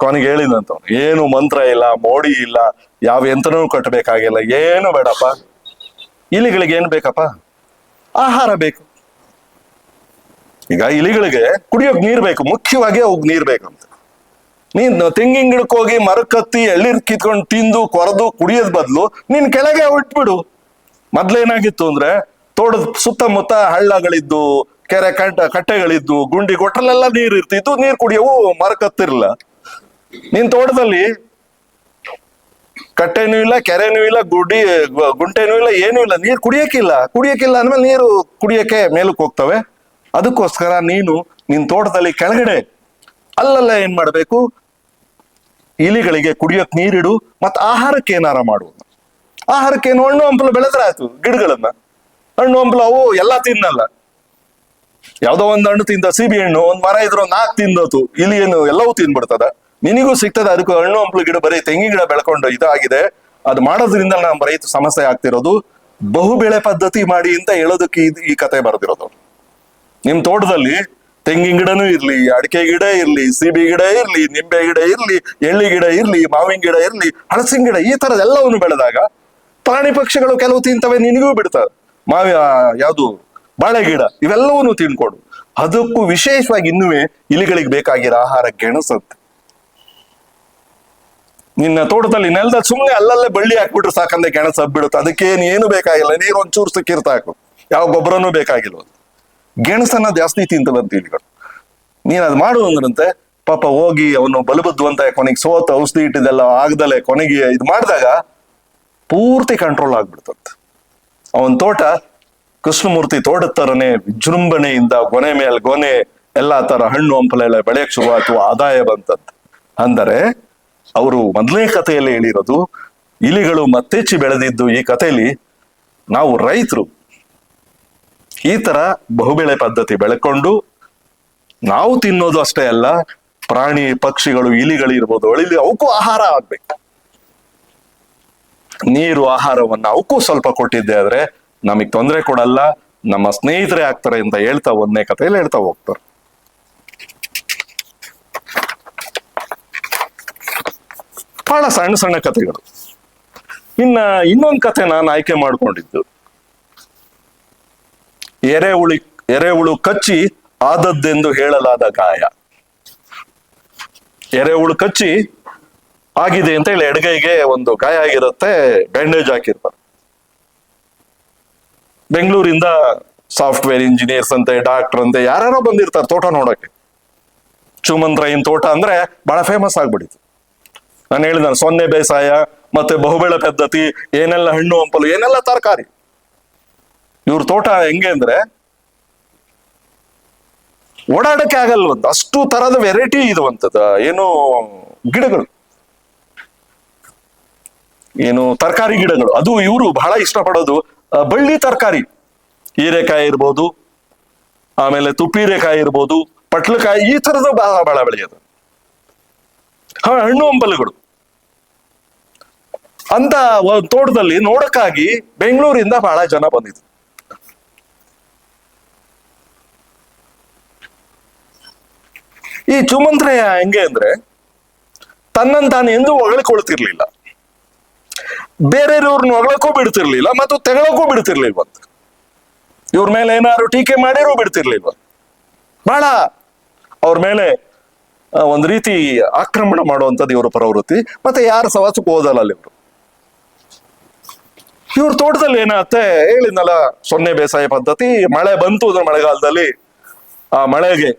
ಕೊನೆಗೆ ಹೇಳಿದಂತ, ಏನು ಮಂತ್ರ ಇಲ್ಲ, ಮೋಡಿ ಇಲ್ಲ, ಯಾವ ಯಂತ್ರನೂ ಕಟ್ಟಬೇಕಾಗಿಲ್ಲ, ಏನು ಬೇಡಪ್ಪ, ಇಲಿಗಳಿಗೆ ಏನ್ ಬೇಕಪ್ಪ, ಆಹಾರ ಬೇಕು. ಈಗ ಇಲಿಗಳಿಗೆ ಕುಡಿಯೋಕ್ ನೀರ್ ಬೇಕು, ಮುಖ್ಯವಾಗಿ ಅವ್ ನೀರ್ ಬೇಕಂತ. ನೀನ್ ತೆಂಗಿನ ಗಿಡಕ್ಕೆ ಹೋಗಿ ಮರಕ್ಕತ್ತಿ ಎಳ್ನೀರ್ ಕಿತ್ಕೊಂಡು ತಿಂದು ಕೊರೆದು ಕುಡಿಯೋದ್ ಬದ್ಲು ನೀನ್ ಕೆಳಗೆ ಇಟ್ಬಿಡು. ಮೊದ್ಲೇನಾಗಿತ್ತು ಅಂದ್ರೆ, ತೋಟದ ಸುತ್ತಮುತ್ತ ಹಳ್ಳಗಳಿದ್ದು, ಕೆರೆ ಕಟ್ಟೆಗಳಿದ್ದು, ಗುಂಡಿ ಗೊಟ್ಟಲೆಲ್ಲ ನೀರ್ ಇರ್ತಿತ್ತು, ನೀರ್ ಕುಡಿಯವು ಮರಕ್ಕತ್ತಿರ್ಲಿಲ್ಲ. ನಿನ್ ತೋಟದಲ್ಲಿ ಕಟ್ಟೆನೂ ಇಲ್ಲ, ಕೆರೆನೂ ಇಲ್ಲ, ಗುಂಟೆನೂ ಇಲ್ಲ, ಏನೂ ಇಲ್ಲ, ನೀರ್ ಕುಡಿಯಕ್ಕಿಲ್ಲ ಅಂದ್ಮೇಲೆ ನೀರು ಕುಡಿಯಕ್ಕೆ ಮೇಲಕ್ಕೆ ಹೋಗ್ತವೆ. ಅದಕ್ಕೋಸ್ಕರ ನಿನ್ ತೋಟದಲ್ಲಿ ಕೆಳಗಡೆ ಅಲ್ಲೆಲ್ಲ ಏನ್ ಮಾಡ್ಬೇಕು, ಇಲಿಗಳಿಗೆ ಕುಡಿಯೋಕ್ ನೀರಿಡು, ಮತ್ ಆಹಾರಕ್ಕೆ ಏನಾರ ಮಾಡುವುದು. ಆಹಾರಕ್ಕೇನು ಹಣ್ಣು ಹಂಪಲು ಬೆಳೆದ್ರೆ ಆಯ್ತು. ಗಿಡಗಳನ್ನ ಹಣ್ಣು ಹಂಪಲು ಅವು ಎಲ್ಲಾ ತಿನ್ನಲ್ಲ. ಯಾವ್ದೋ ಒಂದ್ ಹಣ್ಣು ತಿಂದ, ಸಿಬಿ ಹಣ್ಣು ಒಂದ್ ಮರ ಇದ್ರು 4 ತಿಂದೋತು, ಇಲಿ ಏನು ಎಲ್ಲವೂ ತಿನ್ಬಿಡ್ತದ. ನಿನಗೂ ಸಿಗ್ತದ. ಅದಕ್ಕೂ ಹಣ್ಣು ಹಂಪಲು ಗಿಡ, ಬರೀ ತೆಂಗಿನ ಗಿಡ ಬೆಳ್ಕೊಂಡು ಇದಾಗಿದೆ. ಅದು ಮಾಡೋದ್ರಿಂದ ನಮ್ಮ ರೈತ ಸಮಸ್ಯೆ ಆಗ್ತಿರೋದು. ಬಹುಬೆಳೆ ಪದ್ಧತಿ ಮಾಡಿ ಅಂತ ಹೇಳೋದಕ್ಕೆ ಈ ಕತೆ ಬರೆದಿರೋದು. ನಿಮ್ ತೋಟದಲ್ಲಿ ತೆಂಗಿನ ಗಿಡನೂ ಇರ್ಲಿ, ಅಡಿಕೆ ಗಿಡ ಇರ್ಲಿ, ಸಿಬಿ ಗಿಡ ಇರ್ಲಿ, ನಿಂಬೆ ಗಿಡ ಇರ್ಲಿ, ಎಳ್ಳಿ ಗಿಡ ಇರ್ಲಿ, ಮಾವಿನ ಗಿಡ ಇರ್ಲಿ, ಹಲಸಿನ ಗಿಡ, ಈ ತರದ ಎಲ್ಲವನ್ನು ಬೆಳೆದಾಗ ಪ್ರಾಣಿ ಪಕ್ಷಿಗಳು ಕೆಲವು ತಿಂತವೆ, ನಿನಗೂ ಬಿಡ್ತವೆ. ಯಾವುದು ಬಾಳೆ ಗಿಡ, ಇವೆಲ್ಲವನ್ನೂ ತಿನ್ಕೊಡು. ಅದಕ್ಕೂ ವಿಶೇಷವಾಗಿ ಇನ್ನುವೇ ಇಲಿಗಳಿಗೆ ಬೇಕಾಗಿರೋ ಆಹಾರ ಗೆಣಸಂತೆ. ನಿನ್ನ ತೋಟದಲ್ಲಿ ನೆಲದಲ್ಲಿ ಸುಮ್ಮನೆ ಅಲ್ಲಲ್ಲೇ ಬಳ್ಳಿ ಹಾಕ್ಬಿಟ್ರೆ ಸಾಕಂದ್ರೆ ಗೆಣಸು ಹಬ್ಬಿಡುತ್ತೆ. ಅದಕ್ಕೇನು ಏನು ಬೇಕಾಗಿಲ್ಲ, ನೀರು ಒಂಚೂರು ಸಿಕ್ಕಿರ್ತಾಕು, ಯಾವ ಗೊಬ್ಬರನೂ ಬೇಕಾಗಿಲ್ಲ. ಗೆಣಸನ್ನ ಜಾಸ್ತಿ ತಿಂತವಂತ ಇಲಿಗಳು. ನೀನ್ ಅದ್ ಮಾಡು ಅಂದ್ರಂತೆ. ಪಾಪ ಹೋಗಿ ಅವನು ಬಲಬುದ್ವಂತ ಕೊನೆಗೆ ಸೋತ ಔಷಧಿ ಇಟ್ಟಿದೆಲ್ಲ ಆಗದಲೆ ಕೊನೆಗೆ ಇದು ಮಾಡಿದಾಗ ಪೂರ್ತಿ ಕಂಟ್ರೋಲ್ ಆಗ್ಬಿಡ್ತಂತ. ಅವನ್ ತೋಟ ಕೃಷ್ಣಮೂರ್ತಿ ತೋಟದ ತರನೇ ವಿಜೃಂಭಣೆಯಿಂದ ಗೊನೆ ಮೇಲೆ ಗೊನೆ ಎಲ್ಲಾ ತರ ಹಣ್ಣು ಹಂಪಲೆಲ್ಲ ಬೆಳೆಯಕ್ ಶುರುವಾಯ್ತು, ಆದಾಯ ಬಂತಂತ. ಅಂದರೆ ಅವರು ಮೊದಲನೇ ಕಥೆಯಲ್ಲಿ ಹೇಳಿರೋದು ಇಲಿಗಳು ಮತ್ತೆಚ್ಚಿ ಬೆಳೆದಿದ್ದು. ಈ ಕಥೆಯಲ್ಲಿ ನಾವು ರೈತರು ಈ ತರ ಬಹುಬೆಳೆ ಪದ್ಧತಿ ಬೆಳ್ಕೊಂಡು ನಾವು ತಿನ್ನೋದು ಅಷ್ಟೇ ಅಲ್ಲ, ಪ್ರಾಣಿ ಪಕ್ಷಿಗಳು ಇಲಿಗಳು ಇರ್ಬೋದು, ಅಳಿಲಿ ಅವಕ್ಕೂ ಆಹಾರ ಆಗ್ಬೇಕು. ನೀರು ಆಹಾರವನ್ನ ಅವಕ್ಕೂ ಸ್ವಲ್ಪ ಕೊಟ್ಟಿದ್ದೆ ಆದ್ರೆ ನಮಗ್ ತೊಂದರೆ ಕೊಡಲ್ಲ, ನಮ್ಮ ಸ್ನೇಹಿತರೇ ಆಗ್ತಾರೆ ಅಂತ ಹೇಳ್ತಾ ಒಂದನೇ ಕಥೆಯಲ್ಲಿ ಹೇಳ್ತಾ ಹೋಗ್ತಾರೆ. ಬಹಳ ಸಣ್ಣ ಸಣ್ಣ ಕಥೆಗಳು. ಇನ್ನೊಂದು ಕಥೆ ನಾನು ಆಯ್ಕೆ ಮಾಡ್ಕೊಂಡಿದ್ದು, ಎರೆಹುಳು ಕಚ್ಚಿ ಆದದ್ದೆಂದು ಹೇಳಲಾದ ಗಾಯ. ಎರೆಹುಳು ಕಚ್ಚಿ ಆಗಿದೆ ಅಂತ ಹೇಳಿ ಎಡಗೈಗೆ ಒಂದು ಗಾಯ ಆಗಿರುತ್ತೆ, ಬ್ಯಾಂಡೇಜ್ ಹಾಕಿರ್ತಾರೆ. ಬೆಂಗಳೂರಿಂದ ಸಾಫ್ಟ್ವೇರ್ ಇಂಜಿನಿಯರ್ಸ್ ಅಂತೆ, ಡಾಕ್ಟರ್ ಅಂತೆ, ಯಾರ್ಯಾರೋ ಬಂದಿರ್ತಾರೆ ತೋಟ ನೋಡಕ್ಕೆ. ಚೂಮಂತ್ರೈನ್ ತೋಟ ಅಂದ್ರೆ ಬಹಳ ಫೇಮಸ್ ಆಗ್ಬಿಟ್ಟಿತ್ತು. ನಾನು ಹೇಳಿದ ಸೊನ್ನೆ ಬೇಸಾಯ ಮತ್ತೆ ಬಹುಬೆಳೆ ಪದ್ಧತಿ, ಏನೆಲ್ಲ ಹಣ್ಣು ಹಂಪಲು, ಏನೆಲ್ಲ ತರಕಾರಿ. ಇವ್ರ ತೋಟ ಹೆಂಗೆ ಅಂದ್ರೆ ಓಡಾಡಕ್ಕೆ ಆಗಲ್ವಂತ, ಅಷ್ಟು ತರದ ವೆರೈಟಿ ಇರುವಂತದ ಏನು ಗಿಡಗಳು, ಏನು ತರಕಾರಿ ಗಿಡಗಳು. ಅದು ಇವರು ಬಹಳ ಇಷ್ಟಪಡೋದು ಬಳ್ಳಿ ತರಕಾರಿ, ಹೀರೆಕಾಯಿ ಇರ್ಬೋದು, ಆಮೇಲೆ ತುಪ್ಪಿರೆಕಾಯಿ ಇರ್ಬೋದು, ಪಟ್ಲಕಾಯಿ, ಈ ತರದ ಬಹಳ ಬಹಳ ಬೆಳೆಯೋದು. ಹಣ್ಣು ಹಂಪಲುಗಳು ಅಂತ ತೋಟದಲ್ಲಿ ನೋಡಕ್ಕಾಗಿ ಬೆಂಗಳೂರಿಂದ ಬಹಳ ಜನ ಬಂದಿದ್ರು. ಈ ಚುಮಂತ್ರಯ್ಯ ಹೆಂಗೆ ಅಂದ್ರೆ ತನ್ನಂತಾನು ಎಂದೂ ಹೊಗಳ್ಕೊಳ್ತಿರ್ಲಿಲ್ಲ, ಬೇರೆಯವ್ರನ್ನ ಹೊಗಳಕ್ಕೂ ಬಿಡ್ತಿರ್ಲಿಲ್ಲ ಮತ್ತು ತೆಗಳಕ್ಕೂ ಬಿಡ್ತಿರ್ಲಿಲ್ವಂತ. ಇವ್ರ ಮೇಲೆ ಏನಾದ್ರು ಟೀಕೆ ಮಾಡಿರೂ ಬಿಡ್ತಿರ್ಲಿಲ್ವ. ಬಹಳ ಅವ್ರ ಮೇಲೆ ಒಂದು ರೀತಿ ಆಕ್ರಮಣ ಮಾಡುವಂಥದ್ದು ಇವ್ರ ಪ್ರವೃತ್ತಿ. ಮತ್ತೆ ಯಾರ ಸವಾಸಕ್ಕೂ ಹೋದಲ್ಲ ಅಲ್ಲಿ ಇವರು. ಇವ್ರ ತೋಟದಲ್ಲಿ ಏನಾಗುತ್ತೆ ಹೇಳಿದ್ನಲ್ಲ, ಸೊನ್ನೆ ಬೇಸಾಯ ಪದ್ಧತಿ. ಮಳೆ ಬಂತು ಅಂದ್ರೆ ಮಳೆಗಾಲದಲ್ಲಿ ಆ ಮಳೆಗೆ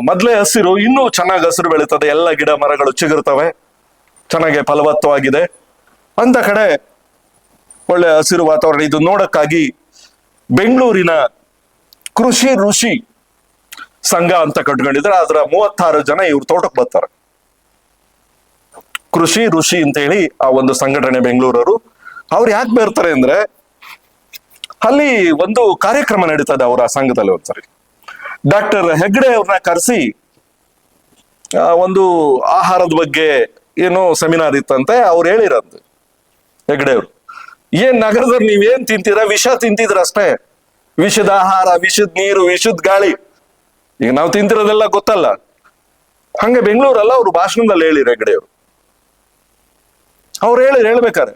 ಮೊದ್ಲೇ ಹಸಿರು, ಇನ್ನೂ ಚೆನ್ನಾಗಿ ಹಸಿರು ಬೆಳೀತದೆ, ಎಲ್ಲ ಗಿಡ ಮರಗಳು ಚಿಗುರ್ತವೆ, ಚೆನ್ನಾಗಿ ಫಲವತ್ತವಾಗಿದೆ. ಅಂತ ಕಡೆ ಒಳ್ಳೆ ಹಸಿರು ವಾತಾವರಣ. ಇದು ನೋಡಕ್ಕಾಗಿ ಬೆಂಗಳೂರಿನ ಕೃಷಿ ಋಷಿ ಸಂಘ ಅಂತ ಕಟ್ಕೊಂಡಿದ್ರೆ ಅದರ 36 ಜನ ಇವ್ರ ತೋಟಕ್ಕೆ ಬರ್ತಾರೆ. ಕೃಷಿ ಋಷಿ ಅಂತ ಹೇಳಿ ಆ ಒಂದು ಸಂಘಟನೆ ಬೆಂಗಳೂರವರು. ಅವ್ರು ಯಾಕೆ ಬರ್ತಾರೆ ಅಂದ್ರೆ ಅಲ್ಲಿ ಒಂದು ಕಾರ್ಯಕ್ರಮ ನಡೀತದೆ ಅವರ ಸಂಘದಲ್ಲಿ. ಒಂದ್ಸರಿ ಡಾಕ್ಟರ್ ಹೆಗ್ಡೆ ಅವ್ರನ್ನ ಕರೆಸಿ ಒಂದು ಆಹಾರದ ಬಗ್ಗೆ ಏನೋ ಸೆಮಿನಾರ್ ಇತ್ತಂತೆ. ಅವ್ರು ಹೇಳಿರಂತೆ ಹೆಗ್ಡೆ ಅವರು, ಏನ್ ನಗರದಲ್ಲಿ ನೀವೇನ್ ತಿಂತೀರಾ, ವಿಷ ತಿಂತಿದ್ರ ಅಷ್ಟೇ. ವಿಷದ ಆಹಾರ, ವಿಷದ ನೀರು, ವಿಷದ ಗಾಳಿ, ಈಗ ನಾವು ತಿಂತಿರೋದೆಲ್ಲ ಗೊತ್ತಲ್ಲ. ಹಂಗೆ ಬೆಂಗಳೂರಲ್ಲ ಅವ್ರು ಭಾಷಣದಲ್ಲಿ ಹೇಳಿರು ಹೆಗ್ಡೆ ಅವರು. ಅವ್ರು ಹೇಳ್ಬೇಕಾರೆ,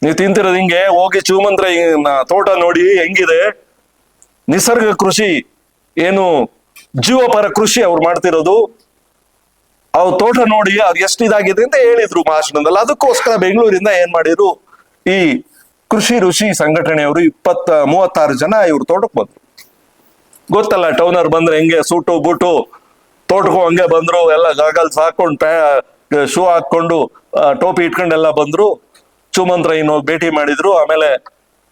ನೀವು ತಿಂತಿರೋದು ಹಿಂಗೆ, ಹೋಗಿ ಚೂಮಂತ್ರ ತೋಟ ನೋಡಿ ಹೆಂಗಿದೆ, ನಿಸರ್ಗ ಕೃಷಿ, ಏನು ಜೀವಪರ ಕೃಷಿ ಅವ್ರು ಮಾಡ್ತಿರೋದು, ಅವ್ರ ತೋಟ ನೋಡಿ ಅವ್ರು ಎಷ್ಟು ಇದಾಗಿದೆ ಅಂತ ಹೇಳಿದ್ರು ಭಾಷಣದಲ್ಲಿ. ಅದಕ್ಕೋಸ್ಕರ ಬೆಂಗಳೂರಿಂದ ಏನ್ ಮಾಡಿದ್ರು, ಈ ಕೃಷಿ ಋಷಿ ಸಂಘಟನೆಯವರು 36 ಜನ ಇವ್ರ ತೋಟಕ್ಕೆ ಬಂದ್ರು. ಗೊತ್ತಲ್ಲ, ಟೌನರ್ ಬಂದ್ರೆ ಹೆಂಗೆ ಸೂಟು ಬೂಟು, ತೋಟಕ್ಕೂ ಹಂಗೆ ಬಂದ್ರು, ಎಲ್ಲ ಗಾಗಲ್ಸ್ ಹಾಕೊಂಡು ಶೂ ಹಾಕೊಂಡು ಟೋಪಿ ಇಟ್ಕೊಂಡೆಲ್ಲ ಬಂದ್ರು. ಚುಮಂತ್ರ ಹೋಗಿ ಭೇಟಿ ಮಾಡಿದ್ರು. ಆಮೇಲೆ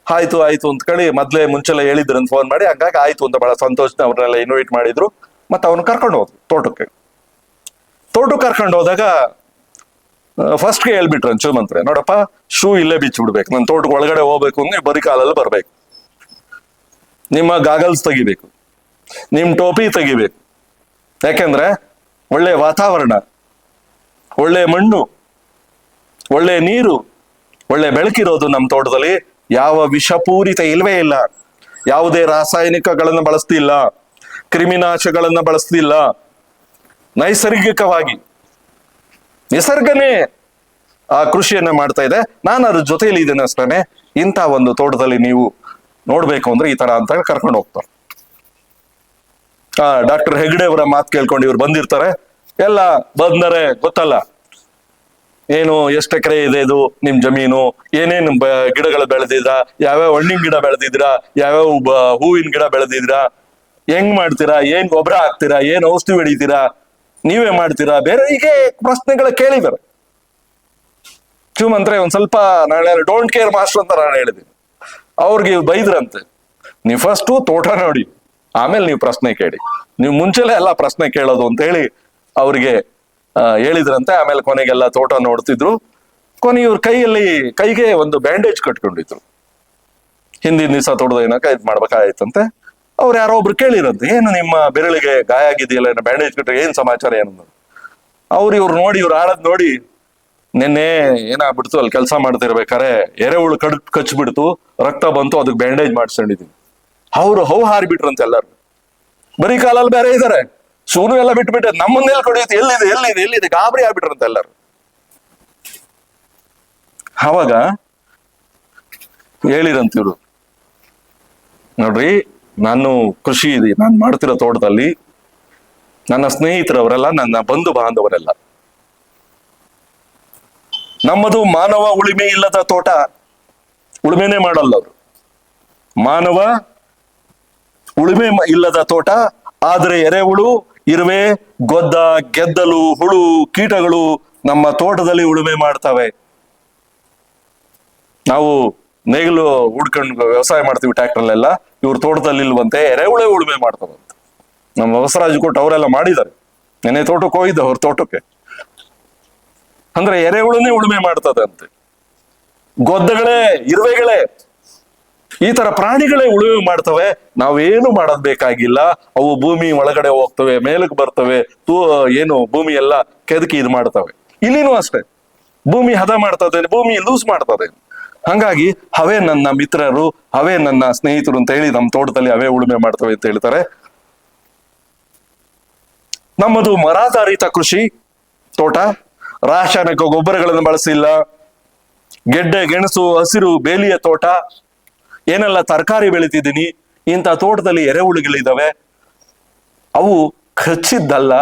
ಆಯ್ತು ಅಂತ ಕಳಿ ಮೊದ್ಲೇ ಮುಂಚೆಲ್ಲ ಹೇಳಿದ್ರು ಅಂತ ಫೋನ್ ಮಾಡಿ, ಹಂಗಾಗಿ ಆಯ್ತು ಅಂತ ಬಹಳ ಸಂತೋಷ ಅವ್ರನ್ನೆಲ್ಲ ಇನ್ವೈಟ್ ಮಾಡಿದ್ರು. ಮತ್ತೆ ಅವ್ರನ್ನ ಕರ್ಕೊಂಡು ಹೋದ್ರು ತೋಟಕ್ಕೆ ಕರ್ಕೊಂಡು ಹೋದಾಗ ಫಸ್ಟ್ಗೆ ಹೇಳ್ಬಿಟ್ರು ಚುಮಂತ್ರ, ನೋಡಪ್ಪ ಶೂ ಇಲ್ಲೇ ಬಿಚ್ಚಿ ಬಿಡ್ಬೇಕು, ನನ್ನ ತೋಟಕ್ಕೆ ಒಳಗಡೆ ಹೋಗ್ಬೇಕು ಅಂದ್ರೆ ಬರೀ ಕಾಲಲ್ಲಿ ಬರ್ಬೇಕು, ನಿಮ್ಮ ಗಾಗಲ್ಸ್ ತೆಗಿಬೇಕು, ನಿಮ್ ಟೋಪಿ ತೆಗಿಬೇಕು. ಯಾಕೆಂದ್ರೆ ಒಳ್ಳೆ ವಾತಾವರಣ, ಒಳ್ಳೆ ಮಣ್ಣು, ಒಳ್ಳೆ ನೀರು, ಒಳ್ಳೆ ಬೆಳಕಿರೋದು ನಮ್ಮ ತೋಟದಲ್ಲಿ. ಯಾವ ವಿಷಪೂರಿತ ಇಲ್ವೇ ಇಲ್ಲ, ಯಾವುದೇ ರಾಸಾಯನಿಕಗಳನ್ನ ಬಳಸ್ತಿಲ್ಲ, ಕ್ರಿಮಿನಾಶಗಳನ್ನ ಬಳಸ್ತಿಲ್ಲ. ನೈಸರ್ಗಿಕವಾಗಿ ನಿಸರ್ಗನೇ ಆ ಕೃಷಿಯನ್ನ ಮಾಡ್ತಾ ಇದೆ. ನಾನು ಅದ್ರ ಜೊತೆಯಲ್ಲಿ ಇದ್ದೇನೆ ಅಷ್ಟೇ. ಇಂಥ ಒಂದು ತೋಟದಲ್ಲಿ ನೀವು ನೋಡ್ಬೇಕು ಅಂದ್ರೆ ಈ ತರ ಅಂತ ಕರ್ಕೊಂಡು ಹೋಗ್ತಾರೆ. ಡಾಕ್ಟರ್ ಹೆಗ್ಡೆ ಅವರ ಮಾತು ಕೇಳ್ಕೊಂಡು ಇವ್ರು ಬಂದಿರ್ತಾರೆ. ಎಲ್ಲ ಬಂದರೆ ಗೊತ್ತಲ್ಲ, ಏನು ಎಷ್ಟು ಎಕರೆ ಇದೆ ಇದು ನಿಮ್ ಜಮೀನು, ಏನೇನು ಗಿಡಗಳು ಬೆಳೆದಿದ್ರಾ, ಯಾವ್ಯಾವ ಹಣ್ಣಿನ ಗಿಡ ಬೆಳೆದಿದ್ರಾ, ಯಾವ್ಯಾವ ಹೂವಿನ ಗಿಡ ಬೆಳೆದಿದ್ರಾ, ಹೆಂಗ್ ಮಾಡ್ತೀರಾ, ಏನ್ ಗೊಬ್ಬರ ಹಾಕ್ತೀರಾ, ಏನ್ ಔಷಧಿ ಹೊಡಿತೀರಾ, ನೀವೇ ಮಾಡ್ತೀರಾ, ಬೇರೆ ಹೀಗೆ ಪ್ರಶ್ನೆಗಳ ಕೇಳಿದಾರೆ. ಚುಮಂತ್ರ ಒಂದ್ ಸ್ವಲ್ಪ ನಾಳೆ ಡೋಂಟ್ ಕೇರ್ ಮಾಸ್ಟರ್ ಅಂತ ನಾನು ಹೇಳಿದ್ದೀನಿ. ಅವ್ರಿಗೆ ಬೈದ್ರಂತೆ, ನೀವು ಫಸ್ಟು ತೋಟ ನೋಡಿ, ಆಮೇಲೆ ನೀವು ಪ್ರಶ್ನೆ ಕೇಳಿ, ನೀವು ಮುಂಚೆಲೆ ಎಲ್ಲ ಪ್ರಶ್ನೆ ಕೇಳೋದು ಅಂತ ಹೇಳಿ ಅವ್ರಿಗೆ ಹೇಳಿದ್ರಂತೆ. ಆಮೇಲೆ ಕೊನೆಗೆಲ್ಲ ತೋಟ ನೋಡ್ತಿದ್ರು. ಕೊನೆ ಇವ್ರ ಕೈಗೆ ಒಂದು ಬ್ಯಾಂಡೇಜ್ ಕಟ್ಕೊಂಡಿದ್ರು. ಹಿಂದಿನ ದಿವಸ ತೋಟದ ಏನಕ ಇದ್ ಮಾಡ್ಬೇಕಾಯ್ತಂತೆ. ಅವ್ರು ಯಾರೋ ಒಬ್ರು ಕೇಳಿರಂತೆ, ಏನು ನಿಮ್ಮ ಬೆರಳಿಗೆ ಗಾಯ ಆಗಿದೆಯಲ್ಲ, ಏನೋ ಬ್ಯಾಂಡೇಜ್ ಕಟ್ಟ, ಏನ್ ಸಮಾಚಾರ ಏನು? ಇವ್ರು ನೋಡಿ, ಇವ್ರು ಆಳದ್ ನೋಡಿ, ನಿನ್ನೆ ಏನಾಗ್ಬಿಡ್ತು, ಅಲ್ಲಿ ಕೆಲಸ ಮಾಡ್ತಿರ್ಬೇಕಾರೆ ಎರೆಹುಳು ಕಚ್ಬಿಡ್ತು, ರಕ್ತ ಬಂತು, ಅದಕ್ಕೆ ಬ್ಯಾಂಡೇಜ್ ಮಾಡಿಸ್ಕೊಂಡಿದೀನಿ. ಅವ್ರು ಹಾರಿಬಿಟ್ರಂತೆ ಎಲ್ಲರೂ. ಬರೀ ಕಾಲಲ್ಲಿ ಬೇರೆ ಇದಾರೆ, ಶೂನು ಎಲ್ಲ ಬಿಟ್ಬಿಟ್ಟೆ, ನಮ್ಮನ್ನೆಲ್ಲ ಕೊಡಿಯುತ್ತೆ, ಎಲ್ಲಿದೆ ಗಾಬರಿ ಆಗ್ಬಿಟ್ರಂತೆ ಎಲ್ಲರೂ. ಅವಾಗ ಹೇಳಿರಂತಿವ್ರು, ನೋಡ್ರಿ, ನಾನು ಕೃಷಿ ಇದೆ, ನಾನು ಮಾಡ್ತಿರೋ ತೋಟದಲ್ಲಿ ನನ್ನ ಸ್ನೇಹಿತರವರೆಲ್ಲ, ನನ್ನ ಬಂಧು ಬಾಂಧವರೆಲ್ಲ, ನಮ್ಮದು ಮಾನವ ಉಳಿಮೆ ಇಲ್ಲದ ತೋಟ, ಉಳುಮೆನೆ ಮಾಡಲ್ಲ ಅವರು. ಮಾನವ ಉಳುಮೆ ಇಲ್ಲದ ತೋಟ, ಆದ್ರೆ ಎರೆಹುಳು, ಇರುವೆ, ಗೊದ್ದ, ಗೆದ್ದಲು, ಹುಳು, ಕೀಟಗಳು ನಮ್ಮ ತೋಟದಲ್ಲಿ ಉಳುಮೆ ಮಾಡ್ತವೆ. ನಾವು ನೇಗಿಲು ಹುಡ್ಕೊಂಡು ವ್ಯವಸಾಯ ಮಾಡ್ತೀವಿ ಟ್ರ್ಯಾಕ್ಟರ್ಲೆಲ್ಲ, ಇವ್ರ ತೋಟದಲ್ಲಿ ಇಲ್ವಂತೆ, ಎರೆಹುಳೆ ಉಳುಮೆ ಮಾಡ್ತಾವಂತೆ. ನಮ್ಮ ಬಸವರಾಜ್ ಕೊಟ್ಟು ಅವರೆಲ್ಲ ಮಾಡಿದ್ದಾರೆ. ನೆನೆ ತೋಟಕ್ಕೆ ಹೋಗಿದ್ದ ಅವ್ರ ತೋಟಕ್ಕೆ. ಅಂದ್ರೆ ಎರೆಹುಳನೇ ಉಳುಮೆ ಮಾಡ್ತದೆ ಅಂತೆ. ಗೊದ್ದಗಳೇ, ಇರುವೆಗಳೇ, ಈ ತರ ಪ್ರಾಣಿಗಳೇ ಉಳುಮೆ ಮಾಡ್ತವೆ. ನಾವೇನು ಮಾಡೋದ್ ಬೇಕಾಗಿಲ್ಲ. ಅವು ಭೂಮಿ ಒಳಗಡೆ ಹೋಗ್ತವೆ, ಮೇಲಕ್ಕೆ ಬರ್ತವೆ, ಏನು ಭೂಮಿ ಎಲ್ಲ ಕೆದಕಿ ಇದು ಮಾಡ್ತವೆ. ಇಲ್ಲಿನೂ ಅಷ್ಟೇ, ಭೂಮಿ ಹದ ಮಾಡ್ತದೆ, ಭೂಮಿ ಲೂಸ್ ಮಾಡ್ತದೆ. ಹಂಗಾಗಿ ಅವೇ ನನ್ನ ಮಿತ್ರರು, ಅವೇ ನನ್ನ ಸ್ನೇಹಿತರು ಅಂತ ಹೇಳಿ ನಮ್ಮ ತೋಟದಲ್ಲಿ ಅವೇ ಉಳುಮೆ ಮಾಡ್ತವೆ ಅಂತ ಹೇಳ್ತಾರೆ. ನಮ್ಮದು ಮರಾಧಾರಿತ ಕೃಷಿ ತೋಟ. ರಾಸಾಯನಿಕ ಗೊಬ್ಬರಗಳನ್ನು ಬಳಸಿಲ್ಲ. ಗೆಡ್ಡೆ, ಗೆಣಸು, ಹಸಿರು ಬೇಲಿಯ ತೋಟ, ಏನೆಲ್ಲ ತರಕಾರಿ ಬೆಳಿತಿದ್ದೀನಿ. ಇಂಥ ತೋಟದಲ್ಲಿ ಎರೆಹುಳುಗಳಿದಾವೆ. ಅವು ಕಚ್ಚಿದ್ದಲ್ಲ.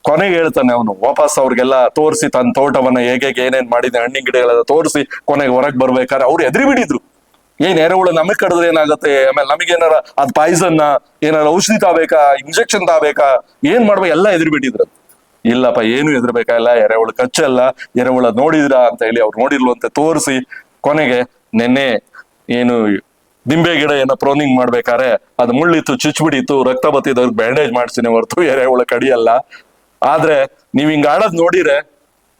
ಕೊನೆಗೆ ಹೇಳ್ತಾನೆ ಅವನು, ವಾಪಸ್ ಅವ್ರಿಗೆಲ್ಲ ತೋರಿಸಿ ತನ್ನ ತೋಟವನ್ನ ಹೇಗೆ ಏನೇನ್ ಮಾಡಿದೆ, ಹಣ್ಣಿನ ಗಿಡಗಳೆಲ್ಲ ತೋರಿಸಿ ಕೊನೆಗೆ ಹೊರಗೆ ಬರ್ಬೇಕಾದ್ರೆ ಅವ್ರು ಎದ್ರಿ ಬಿಡಿದ್ರು. ಏನ್ ಎರೆಹುಳು ನಮಗ್ ಕಡಿದ್ರೆ ಏನಾಗುತ್ತೆ, ಆಮೇಲೆ ನಮಗೇನಾರ ಅದ್ ಪಾಯ್ಸನ್, ಏನಾರ ಔಷಧಿ ತಾಬೇಕಾ, ಇಂಜೆಕ್ಷನ್ ತಾಬೇಕಾ, ಏನ್ ಮಾಡ್ಬೇಕು, ಎಲ್ಲ ಎದ್ರಿ ಬಿಟ್ಟಿದ್ರು. ಇಲ್ಲಪ್ಪ, ಏನು ಎದ್ರಬೇಕಾಗಿಲ್ಲ, ಎರೆಹುಳು ಕಚ್ಚಲ್ಲ, ಎರೆಹುಳ ನೋಡಿದ್ರ ಅಂತ ಹೇಳಿ ಅವ್ರು ನೋಡಿರ್ಲುವಂತೆ ತೋರಿಸಿ ಕೊನೆಗೆ ನೆನ್ನೆ ಏನು ದಿಂಬೆ ಗಿಡ ಏನೋ ಪ್ರೋನಿಂಗ್ ಮಾಡ್ಬೇಕಾರೆ ಅದು ಮುಳ್ಳಿತ್ತು, ಚುಚ್ಬಿಡಿತ್ತು, ರಕ್ತ ಬತ್ತಿದವ್ರಿಗೆ ಬ್ಯಾಂಡೇಜ್ ಮಾಡ್ತೀನಿ ಹೊರತು ಎರೆಹುಳ ಕಡಿಯಲ್ಲ. ಆದ್ರೆ ನೀವ್ ಹಿಂಗ ಆಡೋದ್ ನೋಡಿರೆ,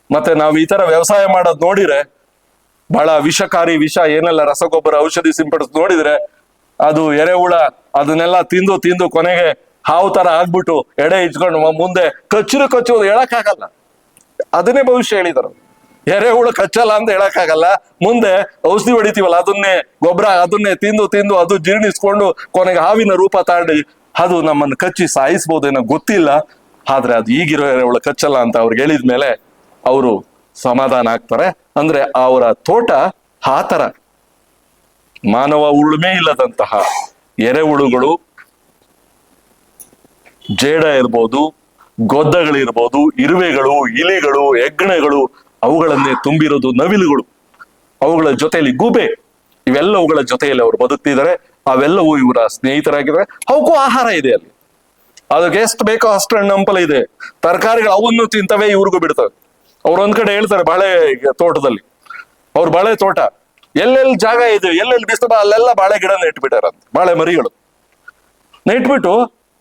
ಮತ್ತೆ ನಾವ್ ಈ ತರ ವ್ಯವಸಾಯ ಮಾಡೋದ್ ನೋಡಿರೆ, ಬಹಳ ವಿಷಕಾರಿ ವಿಷ ಏನೆಲ್ಲ ರಸಗೊಬ್ಬರ ಔಷಧಿ ಸಿಂಪಡಿಸ್ ನೋಡಿದ್ರೆ, ಅದು ಎರೆಹುಳ ಅದನ್ನೆಲ್ಲ ತಿಂದು ತಿಂದು ಕೊನೆಗೆ ಹಾವು ತರ ಆಗ್ಬಿಟ್ಟು ಎಡೆ ಇಚ್ಕೊಂಡು ಮುಂದೆ ಕಚ್ಚೋದು ಹೇಳಕ್ಕಾಗಲ್ಲ. ಅದನ್ನೇ ಭವಿಷ್ಯ ಹೇಳಿದಾರ. ಎರೆಹುಳು ಕಚ್ಚಲ್ಲ ಅಂತ ಹೇಳಕ್ಕಾಗಲ್ಲ. ಮುಂದೆ ಔಷಧಿ ಹೊಡಿತೀವಲ್ಲ, ಅದನ್ನೇ ಗೊಬ್ಬರ, ಅದನ್ನೇ ತಿಂದು ತಿಂದು ಅದು ಜೀರ್ಣಿಸ್ಕೊಂಡು ಕೊನೆಗೆ ಹಾವಿನ ರೂಪ ತಾಂಡಿ ಅದು ನಮ್ಮನ್ನು ಕಚ್ಚಿ ಸಾಯಿಸ್ಬೋದೇನೋ ಗೊತ್ತಿಲ್ಲ. ಆದ್ರೆ ಅದು ಈಗಿರೋ ಎರೆಹುಳು ಕಚ್ಚಲ್ಲ ಅಂತ ಅವ್ರಿಗೆ ಹೇಳಿದ್ಮೇಲೆ ಅವರು ಸಮಾಧಾನ ಆಗ್ತಾರೆ. ಅಂದ್ರೆ ಅವರ ತೋಟ ಆ ತರ ಮಾನವ ಉಳುಮೆ ಇಲ್ಲದಂತಹ ಎರೆಹುಳುಗಳು, ಜೇಡ ಇರ್ಬೋದು, ಗೊದ್ದಗಳಿರ್ಬೋದು, ಇರುವೆಗಳು, ಇಲಿಗಳು, ಹೆಗ್ಗಣಗಳು, ಅವುಗಳನ್ನೇ ತುಂಬಿರೋದು ನವಿಲುಗಳು, ಅವುಗಳ ಜೊತೆಯಲ್ಲಿ ಗೂಬೆ, ಇವೆಲ್ಲವುಗಳ ಜೊತೆಯಲ್ಲಿ ಅವರು ಬದುಕ್ತಿದ್ದಾರೆ. ಅವೆಲ್ಲವೂ ಇವರ ಸ್ನೇಹಿತರಾಗಿದ್ದಾರೆ. ಅವಕ್ಕೂ ಆಹಾರ ಇದೆ ಅಲ್ಲಿ, ಅದಕ್ಕೆ ಎಷ್ಟು ಬೇಕೋ ಅಷ್ಟು ಹಣ್ಣು ಹಂಪಲ ಇದೆ. ತರಕಾರಿಗಳು ಅವನ್ನು ತಿಂತವೆ, ಇವ್ರಿಗೂ ಬಿಡ್ತವೆ. ಅವ್ರು ಒಂದ್ ಕಡೆ ಹೇಳ್ತಾರೆ, ಬಾಳೆ ತೋಟದಲ್ಲಿ, ಅವ್ರ ಬಾಳೆ ತೋಟ ಎಲ್ಲೆಲ್ಲಿ ಜಾಗ ಇದೆ, ಎಲ್ಲೆಲ್ಲಿ ಬಿಸ್ತವ ಅಲ್ಲೆಲ್ಲ ಬಾಳೆ ಗಿಡ ನೆಟ್ಬಿಟ್ಟಾರಂತ, ಬಾಳೆ ಮರಿಗಳು ನೆಟ್ಬಿಟ್ಟು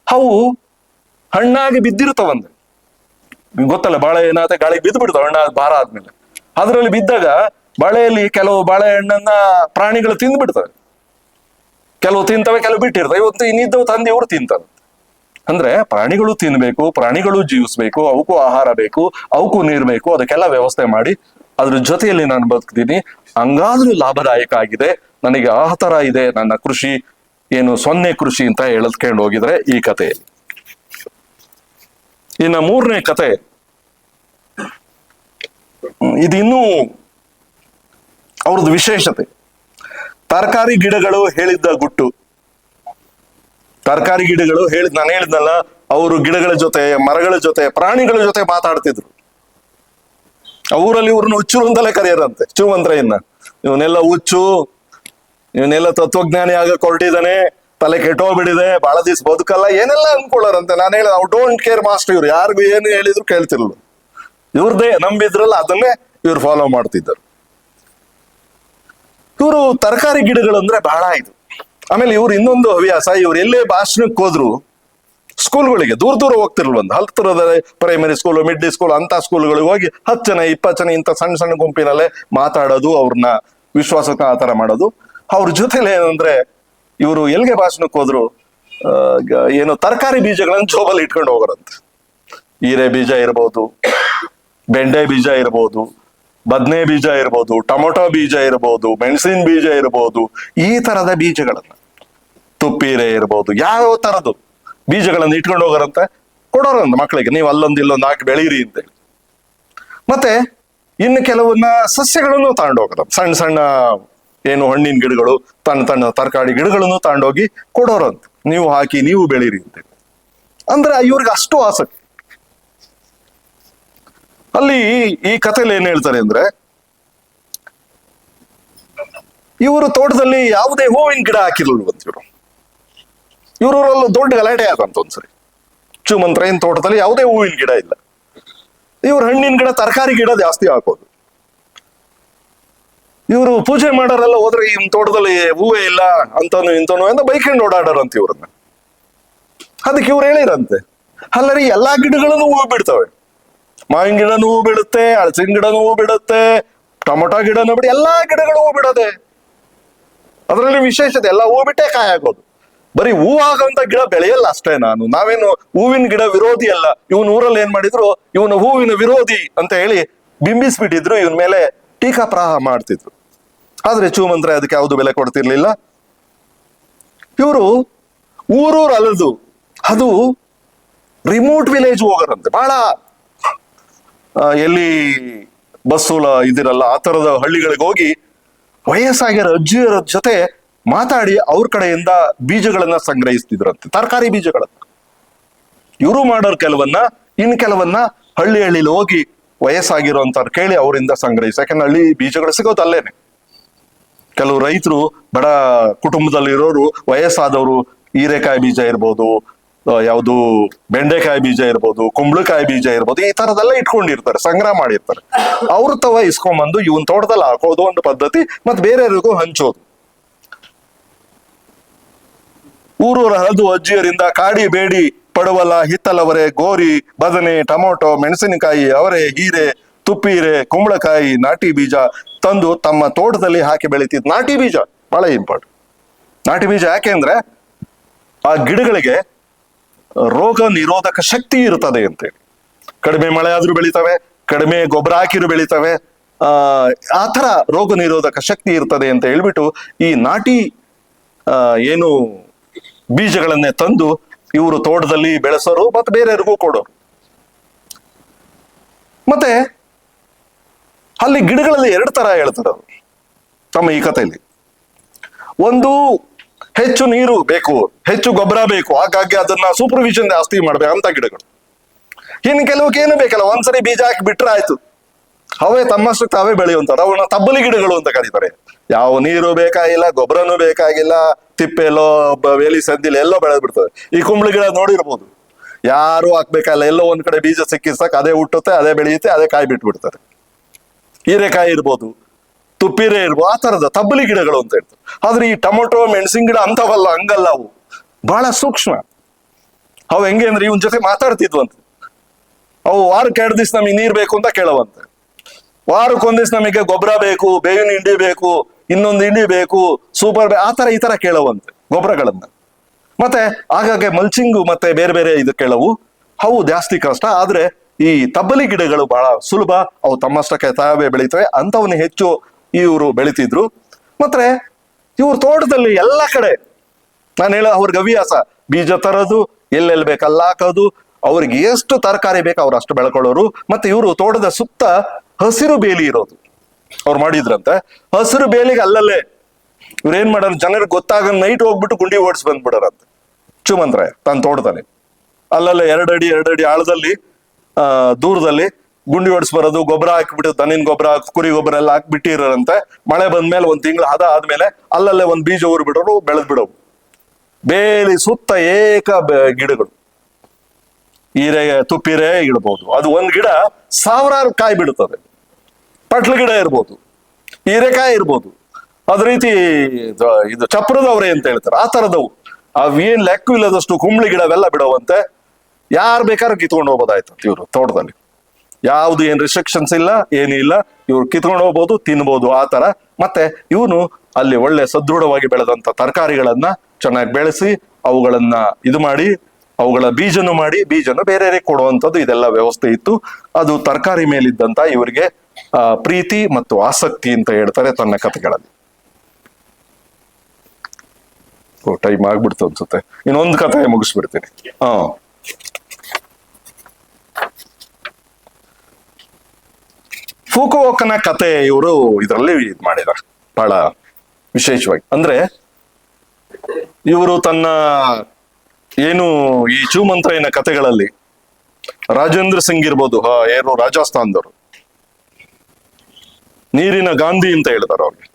ಅವು ಹಣ್ಣಾಗಿ ಬಿದ್ದಿರ್ತಾವಂತೆ. ಗೊತ್ತಲ್ಲ, ಬಾಳೆ ಏನಾಗುತ್ತೆ, ಗಾಳಿಗೆ ಬಿದ್ದು ಬಿಡ್ತಾವ ಹಣ್ಣ ಭಾರ ಆದ್ಮೇಲೆ. ಅದ್ರಲ್ಲಿ ಬಿದ್ದಾಗ ಬಾಳೆಯಲ್ಲಿ ಕೆಲವು ಬಾಳೆಹಣ್ಣನ್ನ ಪ್ರಾಣಿಗಳು ತಿಂದು ಬಿಡ್ತವೆ, ಕೆಲವು ತಿಂತವೆ, ಕೆಲವು ಬಿಟ್ಟಿರ್ತವೆ. ಇವತ್ತು ಇನ್ನಿದ್ದವು ತಂದು ಇವ್ರು ತಿಂತವೆ. ಅಂದ್ರೆ ಪ್ರಾಣಿಗಳು ತಿನ್ಬೇಕು, ಪ್ರಾಣಿಗಳು ಜೀವಿಸ್ಬೇಕು, ಅವಕ್ಕೂ ಆಹಾರ ಬೇಕು, ಅವಕ್ಕೂ ನೀರು ಬೇಕು, ಅದಕ್ಕೆಲ್ಲ ವ್ಯವಸ್ಥೆ ಮಾಡಿ ಅದ್ರ ಜೊತೆಯಲ್ಲಿ ನಾನು ಬದುಕ್ತೀನಿ. ಹಂಗಾದ್ರೂ ಲಾಭದಾಯಕ ಆಗಿದೆ ನನಗೆ. ಆ ತರ ಇದೆ ನನ್ನ ಕೃಷಿ, ಏನು 0 ಕೃಷಿ ಅಂತ ಹೇಳ್ಕೊಂಡು ಹೋಗಿದ್ರೆ ಈ ಕಥೆಯಲ್ಲಿ. ಇನ್ನ 3ನೇ ಕತೆ, ಇದಿನ್ನೂ ಅವ್ರದ್ದು ವಿಶೇಷತೆ. ತರಕಾರಿ ಗಿಡಗಳು ಹೇಳಿದ್ದ ಗುಟ್ಟು. ತರಕಾರಿ ಗಿಡಗಳು ನಾನು ಹೇಳಿದ್ನಲ್ಲ, ಅವರು ಗಿಡಗಳ ಜೊತೆ, ಮರಗಳ ಜೊತೆ, ಪ್ರಾಣಿಗಳ ಜೊತೆ ಮಾತಾಡ್ತಿದ್ರು. ಊರಲ್ಲಿ ಇವ್ರನ್ನ ಹುಚ್ಚರು ಅಂತಲೇ ಕರೆಯರಂತೆ, ಚುಮಂತ್ರಯ್ಯನ. ಇವನೆಲ್ಲ ಹುಚ್ಚು, ಇವನೆಲ್ಲ ತತ್ವಜ್ಞಾನಿ ಆಗ ಹೊರಟಿದ್ದಾನೆ, ತಲೆ ಕೆಟ್ಟೋಗ್ಬಿಟ್ಟಿದೆ, ಬಹಳ ದಿವ್ಸ ಬದುಕಲ್ಲ, ಏನೆಲ್ಲ ಅನ್ಕೊಳ್ಳಾರಂತೆ. ನಾನು ಹೇಳಿದ ಅವ್ರು ಡೋಂಟ್ ಕೇರ್ ಮಾಸ್ಟರ್. ಇವ್ರು ಯಾರಿಗೂ ಏನು ಹೇಳಿದ್ರು ಕೇಳ್ತಿರ್ಲು, ಇವ್ರದೇ ನಂಬಿದ್ರಲ್ಲ ಅದನ್ನೇ ಇವ್ರು ಫಾಲೋ ಮಾಡ್ತಿದ್ದರು. ಇವರು ತರಕಾರಿ ಗಿಡಗಳು ಅಂದ್ರೆ ಬಹಳ ಇದು. ಆಮೇಲೆ ಇವ್ರು ಇನ್ನೊಂದು ಹವ್ಯಾಸ, ಇವ್ರು ಎಲ್ಲೇ ಭಾಷಣಕ್ಕೆ ಹೋದ್ರು ಸ್ಕೂಲ್ಗಳಿಗೆ ದೂರ ದೂರ ಹೋಗ್ತಿರ್ಲ್ವಂದು, ಹತ್ತಿರದ ಪ್ರೈಮರಿ ಸ್ಕೂಲ್, ಮಿಡ್ಲ್ ಸ್ಕೂಲ್ ಅಂತ ಸ್ಕೂಲ್ಗಳಿಗೆ ಹೋಗಿ 10 ಜನ 20 ಜನ ಇಂಥ ಸಣ್ಣ ಸಣ್ಣ ಗುಂಪಿನಲ್ಲೇ ಮಾತಾಡೋದು, ಅವ್ರನ್ನ ವಿಶ್ವಾಸಕ್ಕೆ ಆ ತರ ಮಾಡೋದು. ಅವ್ರ ಜೊತೆಲಿ ಏನಂದ್ರೆ, ಇವರು ಎಲ್ಲಿಗೆ ಭಾಷಣಕ್ಕೆ ಹೋದ್ರು ಏನು ತರಕಾರಿ ಬೀಜಗಳನ್ನ ಜೋಬಲ್ಲಿ ಇಟ್ಕೊಂಡು ಹೋಗೋರಂತೆ. ಹೀರೆ ಬೀಜ ಇರ್ಬೋದು, ಬೆಂಡೆ ಬೀಜ ಇರ್ಬೋದು, ಬದನೆ ಬೀಜ ಇರ್ಬೋದು, ಟೊಮೊಟೊ ಬೀಜ ಇರ್ಬೋದು, ಮೆಣಸಿನ ಬೀಜ ಇರ್ಬೋದು, ಈ ತರದ ಬೀಜಗಳನ್ನ, ತುಪ್ಪೀರೆ ಇರ್ಬೋದು, ಯಾವ ತರದ್ದು ಬೀಜಗಳನ್ನ ಇಟ್ಕೊಂಡು ಹೋಗೋರಂತ, ಕೊಡೋರಂತ ಮಕ್ಕಳಿಗೆ, ನೀವು ಅಲ್ಲೊಂದು ಇಲ್ಲೊಂದು ಹಾಕಿ ಬೆಳೀರಿ ಅಂತೇಳಿ. ಮತ್ತೆ ಇನ್ನು ಕೆಲವನ್ನ ಸಸ್ಯಗಳನ್ನು ತಗೊಂಡು ಹೋಗೋದು, ಸಣ್ಣ ಸಣ್ಣ ಏನು ಹಣ್ಣಿನ ಗಿಡಗಳು, ತಣ್ಣ ತರಕಾರಿ ಗಿಡಗಳನ್ನು ತಗೊಂಡೋಗಿ ಕೊಡೋರಂತ, ನೀವು ಹಾಕಿ ನೀವು ಬೆಳೀರಿ ಅಂತೇಳಿ. ಅಂದ್ರೆ ಇವ್ರಿಗೆ ಅಷ್ಟು ಆಸಕ್ತಿ. ಅಲ್ಲಿ ಈ ಕಥೆಯಲ್ಲಿ ಏನ್ ಹೇಳ್ತಾರೆ ಅಂದ್ರೆ, ಇವರು ತೋಟದಲ್ಲಿ ಯಾವುದೇ ಹೂವಿನ ಗಿಡ ಹಾಕಿರ್ಲಿಲ್ವಂತ. ಇವರಲ್ಲೂ ದೊಡ್ಡ ಗಲಾಟೆ ಆದಂತ ಒಂದ್ಸರಿ. ಚುಮಂತ್ರಯ್ಯನ ತೋಟದಲ್ಲಿ ಯಾವುದೇ ಹೂವಿನ ಗಿಡ ಇಲ್ಲ, ಇವ್ರು ಹಣ್ಣಿನ ಗಿಡ, ತರಕಾರಿ ಗಿಡ ಜಾಸ್ತಿ ಹಾಕೋದು. ಇವರು ಪೂಜೆ ಮಾಡೋರೆಲ್ಲ ಹೋದ್ರೆ ಈ ತೋಟದಲ್ಲಿ ಹೂವೇ ಇಲ್ಲ ಅಂತನೂ ಇಂತನೂ ಅಂತ ಬೈಕೊಂಡು ಓಡಾಡೋರಂತ ಇವ್ರನ್ನ. ಅದಕ್ಕೆ ಇವ್ರು ಹೇಳಿರಂತೆ, ಅಲ್ಲರಿ ಎಲ್ಲಾ ಗಿಡಗಳನ್ನು ಹೂ ಬಿಡ್ತವೆ, ಮಾವಿನ ಗಿಡನೂ ಹೂ ಬಿಡುತ್ತೆ, ಹಲಸಿನ ಗಿಡನೂ ಹೂ ಬಿಡುತ್ತೆ, ಟೊಮೊಟೊ ಗಿಡನೂ ಬಿಡಿ, ಎಲ್ಲಾ ಗಿಡಗಳು ಹೂ ಬಿಡೋದೆ. ಅದರಲ್ಲಿ ವಿಶೇಷತೆ ಎಲ್ಲ ಹೂ ಬಿಟ್ಟೆ ಕಾಯಾಗೋದು. ಬರೀ ಹೂ ಆಗಂತ ಗಿಡ ಬೆಳೆಯಲ್ಲ ಅಷ್ಟೇ. ನಾವೇನು ಹೂವಿನ ಗಿಡ ವಿರೋಧಿ ಅಲ್ಲ. ಇವನ್ ಊರಲ್ಲಿ ಏನ್ ಮಾಡಿದ್ರು, ಇವನು ಹೂವಿನ ವಿರೋಧಿ ಅಂತ ಹೇಳಿ ಬಿಂಬಿಸ್ಬಿಟ್ಟಿದ್ರು, ಇವನ್ ಮೇಲೆ ಟೀಕಾಪ್ರಾಹ ಮಾಡ್ತಿದ್ರು. ಆದ್ರೆ ಚೂಮಂತ್ರೆ ಅದಕ್ಕೆ ಯಾವುದು ಬೆಲೆ ಕೊಡ್ತಿರ್ಲಿಲ್ಲ. ಇವರು ಊರೂರು ಅಲದು, ಅದು ರಿಮೋಟ್ ವಿಲೇಜ್ ಹೋಗರಂತೆ, ಬಹಳ ಎಲ್ಲಿ ಬಸ್ಸು ಇದಿರಲ್ಲ ಆ ತರದ ಹಳ್ಳಿಗಳಿಗೆ ಹೋಗಿ ವಯಸ್ಸಾಗಿರೋ ಅಜ್ಜಿಯರ ಜೊತೆ ಮಾತಾಡಿ ಅವ್ರ ಕಡೆಯಿಂದ ಬೀಜಗಳನ್ನ ಸಂಗ್ರಹಿಸ್ತಿದ್ರಂತೆ, ತರಕಾರಿ ಬೀಜಗಳನ್ನ. ಇವರು ಮಾಡೋರು ಕೆಲವನ್ನ, ಇನ್ ಕೆಲವನ್ನ ಹಳ್ಳಿಲಿ ಹೋಗಿ ವಯಸ್ಸಾಗಿರೋಂತ ಕೇಳಿ ಅವರಿಂದ ಸಂಗ್ರಹಿಸಿ. ಯಾಕಂದ್ರೆ ಹಳ್ಳಿ ಬೀಜಗಳು ಸಿಗೋದು ಅಲ್ಲೇನೆ. ಕೆಲವು ರೈತರು ಬಡ ಕುಟುಂಬದಲ್ಲಿರೋರು ವಯಸ್ಸಾದವರು ಹೀರೆಕಾಯಿ ಬೀಜ ಇರ್ಬೋದು, ಯಾವುದು ಬೆಂಡೆಕಾಯಿ ಬೀಜ ಇರ್ಬೋದು, ಕುಂಬಳಕಾಯಿ ಬೀಜ ಇರ್ಬೋದು, ಈ ತರದೆಲ್ಲ ಇಟ್ಕೊಂಡಿರ್ತಾರೆ, ಸಂಗ್ರಹ ಮಾಡಿರ್ತಾರೆ. ಅವ್ರ ತವ ಇಸ್ಕೊಂಬಂದು ಇವನ್ ತೋಟದಲ್ಲಿ ಹಾಕೋದು ಒಂದು ಪದ್ಧತಿ, ಮತ್ತೆ ಬೇರೆಯವರಿಗೂ ಹಂಚೋದು. ಊರೂರ ಹರಿದು ಅಜ್ಜಿಯರಿಂದ ಕಾಡಿ ಬೇಡಿ ಪಡವಲ ಹಿತ್ತಲವರೆ ಗೋರಿ ಬದನೆ ಟೊಮೊಟೊ ಮೆಣಸಿನಕಾಯಿ ಅವರೆ ಹೀರೆ ತುಪ್ಪೀರೆ ಕುಂಬಳಕಾಯಿ ನಾಟಿ ಬೀಜ ತಂದು ತಮ್ಮ ತೋಟದಲ್ಲಿ ಹಾಕಿ ಬೆಳಿತಿದ್. ನಾಟಿ ಬೀಜ ಬಹಳ ಇಂಪಾರ್ಟೆಂಟ್. ನಾಟಿ ಬೀಜ ಯಾಕೆ ಅಂದ್ರೆ ಆ ಗಿಡಗಳಿಗೆ ರೋಗ ನಿರೋಧಕ ಶಕ್ತಿ ಇರ್ತದೆ ಅಂತೇಳಿ. ಕಡಿಮೆ ಮಳೆ ಆದ್ರೂ ಬೆಳಿತವೆ, ಕಡಿಮೆ ಗೊಬ್ಬರ ಹಾಕಿರೂ ಬೆಳಿತವೆ, ಆ ತರ ರೋಗ ನಿರೋಧಕ ಶಕ್ತಿ ಇರ್ತದೆ ಅಂತ ಹೇಳ್ಬಿಟ್ಟು ಈ ನಾಟಿ ಏನು ಬೀಜಗಳನ್ನೇ ತಂದು ಇವರು ತೋಟದಲ್ಲಿ ಬೆಳೆಸೋರು, ಮತ್ತೆ ಬೇರೆಯವ್ರಿಗೂ ಕೊಡೋರು. ಮತ್ತೆ ಅಲ್ಲಿ ಗಿಡಗಳಲ್ಲಿ ಎರಡು ತರ ಹೇಳ್ತಾರೆ ಅವರು ತಮ್ಮ ಈ ಕಥೆಯಲ್ಲಿ. ಒಂದು, ಹೆಚ್ಚು ನೀರು ಬೇಕು, ಹೆಚ್ಚು ಗೊಬ್ಬರ ಬೇಕು, ಹಾಗಾಗಿ ಅದನ್ನ ಸೂಪರ್ವಿಷನ್ ಜಾಸ್ತಿ ಮಾಡ್ಬೇಕು ಅಂತ ಗಿಡಗಳು. ಇನ್ನು ಕೆಲವಕ್ಕೆ ಏನು ಬೇಕಲ್ಲ, ಒಂದ್ಸರಿ ಬೀಜ ಹಾಕಿ ಬಿಟ್ರೆ ಆಯ್ತು, ಅವೇ ತಮ್ಮಷ್ಟಕ್ಕೆ ತಾವೇ ಬೆಳೆಯುವಂತಾರೆ. ಅವನ್ನ ತಬ್ಬಲಿ ಗಿಡಗಳು ಅಂತ ಕರೀತಾರೆ. ಯಾವ ನೀರು ಬೇಕಾಗಿಲ್ಲ, ಗೊಬ್ಬರನೂ ಬೇಕಾಗಿಲ್ಲ, ತಿಪ್ಪೆಲ್ಲೋ ವೇಲಿ ಸದ್ದಿಲ್ಲ ಎಲ್ಲೋ ಬೆಳೆದ್ ಬಿಡ್ತದೆ. ಈ ಕುಂಬಳಿ ಗಿಡ ನೋಡಿರ್ಬೋದು, ಯಾರು ಹಾಕ್ಬೇಕಲ್ಲ, ಎಲ್ಲೋ ಒಂದ್ ಕಡೆ ಬೀಜ ಸಿಕ್ಕಿಸಕ್ ಅದೇ ಹುಟ್ಟುತ್ತೆ, ಅದೇ ಬೆಳೆಯುತ್ತೆ, ಅದೇ ಕಾಯಿ ಬಿಟ್ಬಿಡ್ತಾರೆ. ಹೀರೆಕಾಯಿ ಇರ್ಬೋದು, ತುಪ್ಪಿರೆ ಇರ್ಬೋದು, ಆ ತರದ ತಬ್ಬಲಿ ಗಿಡಗಳು ಅಂತ ಹೇಳ್ತಾರೆ. ಆದ್ರೆ ಈ ಟೊಮೊಟೊ ಮೆಣಸಿನ ಗಿಡ ಅಂತವಲ್ಲ, ಹಂಗಲ್ಲ, ಅವು ಬಹಳ ಸೂಕ್ಷ್ಮ. ಅವು ಹೆಂಗೆ ಅಂದ್ರೆ ಇವನ್ ಜೊತೆ ಮಾತಾಡ್ತಿದ್ವಂತೆ. ಅವು ವಾರಕ್ಕೆ 2 ದಿವಸ ನಮಗೆ ನೀರ್ ಬೇಕು ಅಂತ ಕೇಳವಂತೆ, ವಾರಕ್ಕೊಂದ್ ದಿವಸ ನಮಗೆ ಗೊಬ್ಬರ ಬೇಕು, ಬೇವಿನ ಹಿಂಡಿ ಬೇಕು, ಇನ್ನೊಂದು ಹಿಂಡಿ ಬೇಕು, ಸೂಪರ್ ಆ ತರ ಈ ತರ ಕೇಳವಂತೆ ಗೊಬ್ಬರಗಳನ್ನ. ಮತ್ತೆ ಆಗಾಗ್ಗೆ ಮಲ್ಚಿಂಗು ಮತ್ತೆ ಬೇರೆ ಬೇರೆ ಇದು ಕೇಳವು. ಅವು ಜಾಸ್ತಿ ಕಷ್ಟ. ಆದ್ರೆ ಈ ತಬ್ಬಲಿ ಗಿಡಗಳು ಬಹಳ ಸುಲಭ, ಅವು ತಮ್ಮಷ್ಟಕ್ಕೆ ತಾವೇ ಬೆಳೀತವೆ, ಅಂತವನ್ನ ಹೆಚ್ಚು ಇವರು ಬೆಳಿತಿದ್ರು. ಮತ್ತೆ ಇವ್ರ ತೋಟದಲ್ಲಿ ಎಲ್ಲ ಕಡೆ ನಾನು ಅವ್ರಿಗೆ ಹವ್ಯಾಸ, ಬೀಜ ತರೋದು, ಎಲ್ಲೆಲ್ಲಿ ಬೇಕಲ್ಲ ಹಾಕೋದು, ಅವ್ರಿಗೆ ಎಷ್ಟು ತರಕಾರಿ ಬೇಕು ಅವ್ರು ಅಷ್ಟು ಬೆಳ್ಕೊಳ್ಳೋರು. ಮತ್ತೆ ಇವರು ತೋಟದ ಸುತ್ತ ಹಸಿರು ಬೇಲಿ ಇರೋದು ಅವ್ರು ಮಾಡಿದ್ರಂತೆ. ಹಸಿರು ಬೇಲಿಗೆ ಅಲ್ಲಲ್ಲೇ ಇವ್ರು ಏನ್ ಮಾಡೋರು, ಜನರಿಗೆ ಗೊತ್ತಾಗ ನೈಟ್ ಹೋಗ್ಬಿಟ್ಟು ಗುಂಡಿ ಓಡಿಸಿ ಬಂದ್ಬಿಡೋರಂತೆ ಚುಮಂತ್ರಾಯ ತನ್ನ ತೋಟದಲ್ಲಿ. ಅಲ್ಲಲ್ಲೇ 2 ಅಡಿ ಆಳದಲ್ಲಿ ದೂರದಲ್ಲಿ ಗುಂಡಿ ಓಡಿಸಿ ಬರೋದು, ಗೊಬ್ಬರ ಹಾಕಿಬಿಟ್ಟು ದನಿನ ಗೊಬ್ಬರ ಕುರಿ ಗೊಬ್ಬರ ಎಲ್ಲ ಹಾಕ್ಬಿಟ್ಟಿರಂತೆ. ಮಳೆ ಬಂದ್ಮೇಲೆ 1 ತಿಂಗಳು ಆದ್ಮೇಲೆ ಅಲ್ಲಲ್ಲೇ ಒಂದು ಬೀಜ ಊರು ಬಿಡೋರು, ಬೆಳೆದ್ ಬಿಡೋರು. ಬೇಲಿ ಸುತ್ತ ಗಿಡಗಳು, ಹೀರೆ ತುಪ್ಪಿರೆ ಇಡ್ಬೋದು, ಅದು ಒಂದ್ ಗಿಡ 1000 ಕಾಯಿ ಬಿಡುತ್ತದೆ. ಪಟ್ಲ ಗಿಡ ಇರ್ಬೋದು, ಹೀರೆಕಾಯಿ ಇರ್ಬೋದು, ಅದ ರೀತಿ ಇದು ಚಪ್ರದವ್ರೆ ಅಂತ ಹೇಳ್ತಾರೆ, ಆ ತರದವು ಅವೇನ್ ಲೆಕ್ಕ ಇಲ್ಲದಷ್ಟು ಕುಂಬಳಿ ಗಿಡವೆಲ್ಲ ಬಿಡವಂತೆ. ಯಾರು ಬೇಕಾದ್ರೂ ಕಿತ್ಕೊಂಡು ಹೋಗ್ಬೋದಾಯ್ತು ಇವ್ರು ತೋಟದಲ್ಲಿ. ಯಾವ್ದು ಏನ್ ರಿಸ್ಟ್ರಿಕ್ಷನ್ಸ್ ಇಲ್ಲ, ಏನಿಲ್ಲ, ಇವ್ರು ಕಿತ್ಕೊಂಡು ಹೋಗ್ಬೋದು, ತಿನ್ಬೋದು, ಆ ತರ. ಮತ್ತೆ ಇವನು ಅಲ್ಲಿ ಒಳ್ಳೆ ಸದೃಢವಾಗಿ ಬೆಳೆದಂತ ತರಕಾರಿಗಳನ್ನ ಚೆನ್ನಾಗಿ ಬೆಳೆಸಿ ಅವುಗಳನ್ನ ಇದು ಮಾಡಿ ಅವುಗಳ ಬೀಜನು ಮಾಡಿ ಬೀಜನು ಬೇರೆಯವರಿಗೆ ಕೊಡುವಂಥದ್ದು ಇದೆಲ್ಲ ವ್ಯವಸ್ಥೆ ಇತ್ತು. ಅದು ತರಕಾರಿ ಮೇಲಿದ್ದಂತ ಇವರಿಗೆ ಪ್ರೀತಿ ಮತ್ತು ಆಸಕ್ತಿ ಅಂತ ಹೇಳ್ತಾರೆ ತನ್ನ ಕಥೆಗಳಲ್ಲಿ. ಟೈಮ್ ಆಗ್ಬಿಡ್ತು ಅನ್ಸುತ್ತೆ, ಇನ್ನೊಂದು ಕಥೆ ಮುಗಿಸ್ಬಿಡ್ತೀನಿ. ಫುಕುವೋಕನ ಕತೆ ಇವರು ಇದರಲ್ಲಿ ಇದು ಮಾಡಿದ್ದಾರೆ ಬಹಳ ವಿಶೇಷವಾಗಿ. ಅಂದ್ರೆ ಇವರು ತನ್ನ ಏನು ಈ ಚೂಮಂತ್ರಯ್ಯನ ಕಥೆಗಳಲ್ಲಿ ರಾಜೇಂದ್ರ ಸಿಂಗ್ ಇರ್ಬೋದು, ಏನು ರಾಜಸ್ಥಾನದವರು, ನೀರಿನ ಗಾಂಧಿ ಅಂತ ಹೇಳ್ತಾರೆ ಅವ್ರಿಗೆ.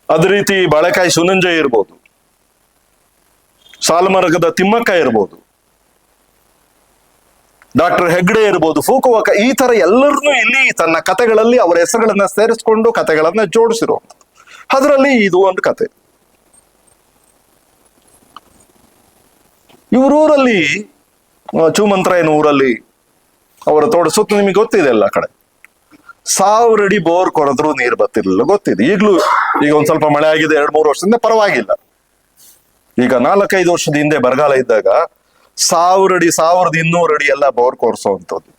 ಅದೇ ರೀತಿ ಬಾಳೆಕಾಯಿ ಸುನಂಜಯ್ ಇರ್ಬೋದು, ಸಾಲಮರಗದ ತಿಮ್ಮಕ್ಕ ಇರ್ಬೋದು, ಡಾಕ್ಟರ್ ಹೆಗ್ಡೆ ಇರ್ಬೋದು, ಫುಕುವೋಕ, ಈ ತರ ಎಲ್ಲರನ್ನೂ ಇಲ್ಲಿ ತನ್ನ ಕಥೆಗಳಲ್ಲಿ ಅವರ ಹೆಸರುಗಳನ್ನ ಸೇರಿಸ್ಕೊಂಡು ಕಥೆಗಳನ್ನ ಜೋಡಿಸಿರೋ. ಅದರಲ್ಲಿ ಇದು ಒಂದು ಕತೆ. ಇವರೂರಲ್ಲಿ ಚೂಮಂತ್ರಯನ ಊರಲ್ಲಿ ಅವರ ತೋಟ ಸುತ್ತ ನಿಮಗೆ ಗೊತ್ತಿದೆ ಎಲ್ಲ ಕಡೆ 1000 ಅಡಿ ಬೋರ್ ಕೊರೆದ್ರೂ ನೀರು ಬರ್ತಿರ್ಲಿಲ್ಲ, ಗೊತ್ತಿದೆ. ಈಗಲೂ ಈಗ ಒಂದ್ ಸ್ವಲ್ಪ ಮಳೆ ಆಗಿದೆ 2-3 ವರ್ಷದಿಂದ, ಪರವಾಗಿಲ್ಲ. ಈಗ 4-5 ವರ್ಷದ ಹಿಂದೆ ಬರಗಾಲ ಇದ್ದಾಗ 1000 ಅಡಿ 1200 ಅಡಿ ಎಲ್ಲ ಬೋರ್ ಕೊರ್ಸೋವಂಥದ್ದು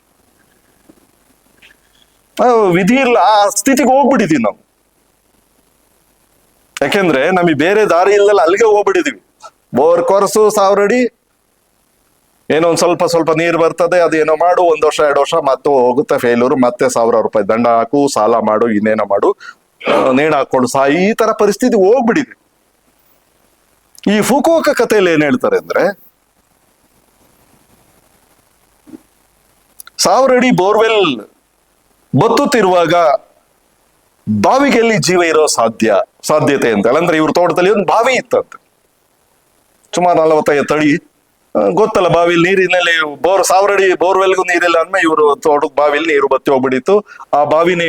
ವಿಧಿ ಇಲ್ಲ. ಆ ಸ್ಥಿತಿಗೆ ಹೋಗ್ಬಿಟ್ಟಿದೀವಿ ನಾವು. ಯಾಕೆಂದ್ರೆ ನಮಗೆ ಬೇರೆ ದಾರಿ ಇಲ್ಲಲ್ಲ, ಅಲ್ಲಿಗೆ ಹೋಗ್ಬಿಟ್ಟಿದೀವಿ. ಬೋರ್ ಕೊರಸು 1000 ಅಡಿ, ಏನೋ ಒಂದ್ ಸ್ವಲ್ಪ ನೀರು ಬರ್ತದೆ, ಅದೇನೋ ಮಾಡು, 1 ವರ್ಷ 2 ವರ್ಷ ಮತ್ತೆ ಹೋಗುತ್ತೆ ಫೇಲ್ಯೂರ್, ಮತ್ತೆ 1000 ರೂಪಾಯಿ ದಂಡ ಹಾಕು, ಸಾಲ ಮಾಡು, ಇನ್ನೇನೋ ಮಾಡು, ನೇಣು ಹಾಕೊಂಡು ಈ ತರ ಪರಿಸ್ಥಿತಿ ಹೋಗ್ಬಿಟ್ಟಿದೆ. ಈ ಫುಕುವೋಕ ಕಥೆಯಲ್ಲಿ ಏನ್ ಹೇಳ್ತಾರೆ ಅಂದ್ರೆ, 1000 ಅಡಿ ಬೋರ್ವೆಲ್ ಬತ್ತುತ್ತಿರುವಾಗ ಬಾವಿಗೆ ಎಲ್ಲಿ ಜೀವ ಇರೋ ಸಾಧ್ಯತೆ ಅಂತ. ಅಂದ್ರೆ ಇವ್ರ ತೋಟದಲ್ಲಿ ಒಂದು ಬಾವಿ ಇತ್ತಂತೆ, ಸುಮಾರು 45 ಅಡಿ. ಗೊತ್ತಲ್ಲ, ಬಾವಿಲಿ ನೀರಿನಲ್ಲಿ 1000 ಅಡಿ ಬೋರ್ವೆಲ್ಗೂ ನೀರಿಲ್ಲ ಅಂದ್ಮೇಲೆ ಇವರು ತೋಟದ ಬಾವಿಲಿ ನೀರು ಬತ್ತಿ ಹೋಗ್ಬಿಟ್ಟಿತ್ತು. ಆ ಬಾವಿನೇ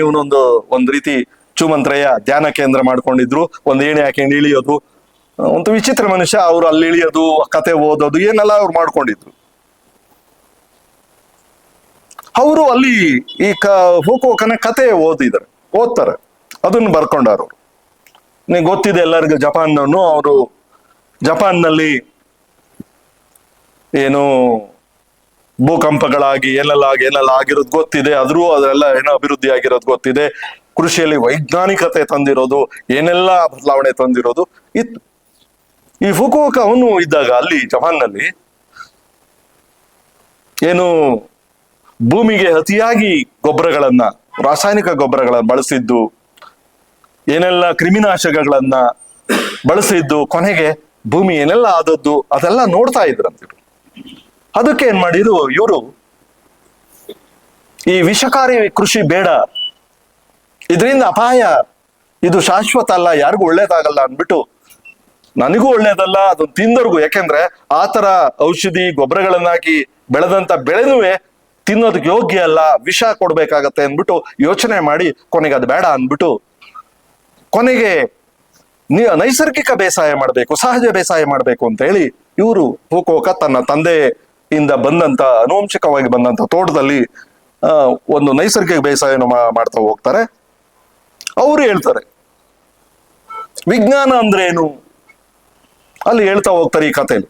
ಒಂದ್ ರೀತಿ ಚೂಮಂತ್ರಯ್ಯ ಧ್ಯಾನ ಕೇಂದ್ರ ಮಾಡ್ಕೊಂಡಿದ್ರು. ಒಂದ್ ಏಣಿ ಹಾಕಿ ಇಳಿಯೋದು, ಒಂದು ವಿಚಿತ್ರ ಮನುಷ್ಯ. ಅವ್ರು ಅಲ್ಲಿ ಇಳಿಯೋದು, ಕತೆ ಓದೋದು, ಏನೆಲ್ಲ ಅವ್ರು ಮಾಡ್ಕೊಂಡಿದ್ರು. ಅವರು ಅಲ್ಲಿ ಈ ಫುಕುವೋಕನ ಕತೆ ಓದ್ತಾರೆ, ಅದನ್ನು ಬರ್ಕೊಂಡಾರು. ನಿಮ್ಗೆ ಗೊತ್ತಿದೆ ಎಲ್ಲರಿಗೂ, ಅವರು ಜಪಾನ್ನಲ್ಲಿ ಏನು ಭೂಕಂಪಗಳಾಗಿ ಏನೆಲ್ಲ ಆಗಿರೋದು ಗೊತ್ತಿದೆ. ಆದ್ರೂ ಅದೆಲ್ಲ ಏನೋ ಅಭಿವೃದ್ಧಿ ಆಗಿರೋದು ಗೊತ್ತಿದೆ. ಕೃಷಿಯಲ್ಲಿ ವೈಜ್ಞಾನಿಕತೆ ತಂದಿರೋದು, ಏನೆಲ್ಲ ಬದಲಾವಣೆ ತಂದಿರೋದು ಇತ್ತು. ಈ ಫುಕುವೋಕ ಅವನು ಇದ್ದಾಗ ಅಲ್ಲಿ ಜಪಾನ್ನಲ್ಲಿ ಏನು ಭೂಮಿಗೆ ಅತಿಯಾಗಿ ರಾಸಾಯನಿಕ ಗೊಬ್ಬರಗಳನ್ನ ಬಳಸಿದ್ದು, ಏನೆಲ್ಲ ಕ್ರಿಮಿನಾಶಕಗಳನ್ನ ಬಳಸಿದ್ದು, ಕೊನೆಗೆ ಭೂಮಿ ಏನೆಲ್ಲ ಆದದ್ದು ಅದೆಲ್ಲ ನೋಡ್ತಾ ಇದ್ರಂತಿರು. ಅದಕ್ಕೆ ಏನ್ ಮಾಡಿದ್ರು ಇವರು, ಈ ವಿಷಕಾರಿ ಕೃಷಿ ಬೇಡ, ಇದರಿಂದ ಅಪಾಯ, ಇದು ಶಾಶ್ವತ ಅಲ್ಲ, ಯಾರಿಗೂ ಒಳ್ಳೇದಾಗಲ್ಲ ಅಂದ್ಬಿಟ್ಟು, ನನಗೂ ಒಳ್ಳೇದಲ್ಲ, ಅದು ತಿಂದವ್ರಿಗೂ. ಯಾಕೆಂದ್ರೆ ಆತರ ಔಷಧಿ ಗೊಬ್ಬರಗಳನ್ನಾಕಿ ಬೆಳೆದಂತ ಬೆಳೆನುವೆ ತಿನ್ನೋದಕ್ಕೆ ಯೋಗ್ಯ ಅಲ್ಲ, ವಿಷ ಕೊಡ್ಬೇಕಾಗತ್ತೆ ಅಂದ್ಬಿಟ್ಟು ಯೋಚನೆ ಮಾಡಿ ಕೊನೆಗೆ ಅದು ಬೇಡ ಅಂದ್ಬಿಟ್ಟು, ಕೊನೆಗೆ ನೈಸರ್ಗಿಕ ಬೇಸಾಯ ಮಾಡಬೇಕು, ಸಹಜ ಬೇಸಾಯ ಮಾಡಬೇಕು ಅಂತ ಹೇಳಿ ಇವರು ಫುಕುವೋಕ ತನ್ನ ತಂದೆಯಿಂದ ಆನುವಂಶಿಕವಾಗಿ ಬಂದಂತ ತೋಟದಲ್ಲಿ ಒಂದು ನೈಸರ್ಗಿಕ ಬೇಸಾಯನ ಮಾಡ್ತಾ ಹೋಗ್ತಾರೆ. ಅವರು ಹೇಳ್ತಾರೆ ವಿಜ್ಞಾನ ಅಂದ್ರೆ ಏನು, ಅಲ್ಲಿ ಹೇಳ್ತಾ ಹೋಗ್ತಾರೆ ಈ ಕಥೆಯಲ್ಲಿ.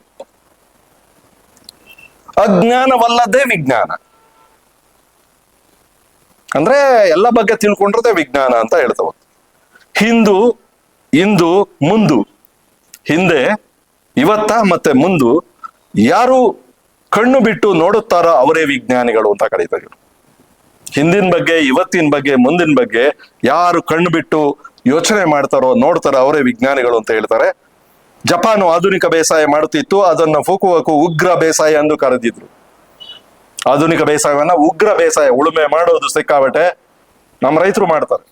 ಅಜ್ಞಾನವಲ್ಲದೆ ವಿಜ್ಞಾನ ಅಂದ್ರೆ ಎಲ್ಲ ಬಗ್ಗೆ ತಿಳ್ಕೊಂಡ್ರದೆ ವಿಜ್ಞಾನ ಅಂತ ಹೇಳ್ತಾ ಹೋಗ್ತಾರೆ. ಇಂದು ಮುಂದು, ಹಿಂದೆ, ಇವತ್ತ ಮತ್ತೆ ಮುಂದು ಯಾರು ಕಣ್ಣು ಬಿಟ್ಟು ನೋಡುತ್ತಾರೋ ಅವರೇ ವಿಜ್ಞಾನಿಗಳು ಅಂತ ಕರೀತಾರೆ. ಹಿಂದಿನ ಬಗ್ಗೆ, ಇವತ್ತಿನ ಬಗ್ಗೆ, ಮುಂದಿನ ಬಗ್ಗೆ ಯಾರು ಕಣ್ಣು ಬಿಟ್ಟು ಯೋಚನೆ ಮಾಡ್ತಾರೋ, ನೋಡ್ತಾರೋ ಅವರೇ ವಿಜ್ಞಾನಿಗಳು ಅಂತ ಹೇಳ್ತಾರೆ. ಜಪಾನು ಆಧುನಿಕ ಬೇಸಾಯ ಮಾಡುತ್ತಿತ್ತು, ಅದನ್ನ ಫುಕುವೋಕ ಉಗ್ರ ಬೇಸಾಯ ಎಂದು ಕರೆದಿದ್ರು. ಆಧುನಿಕ ಬೇಸಾಯವನ್ನ ಉಗ್ರ ಬೇಸಾಯ, ಉಳುಮೆ ಮಾಡೋದು ಸಿಕ್ಕಾಬಟ್ಟೆ ನಮ್ಮ ರೈತರು ಮಾಡ್ತಾರೆ.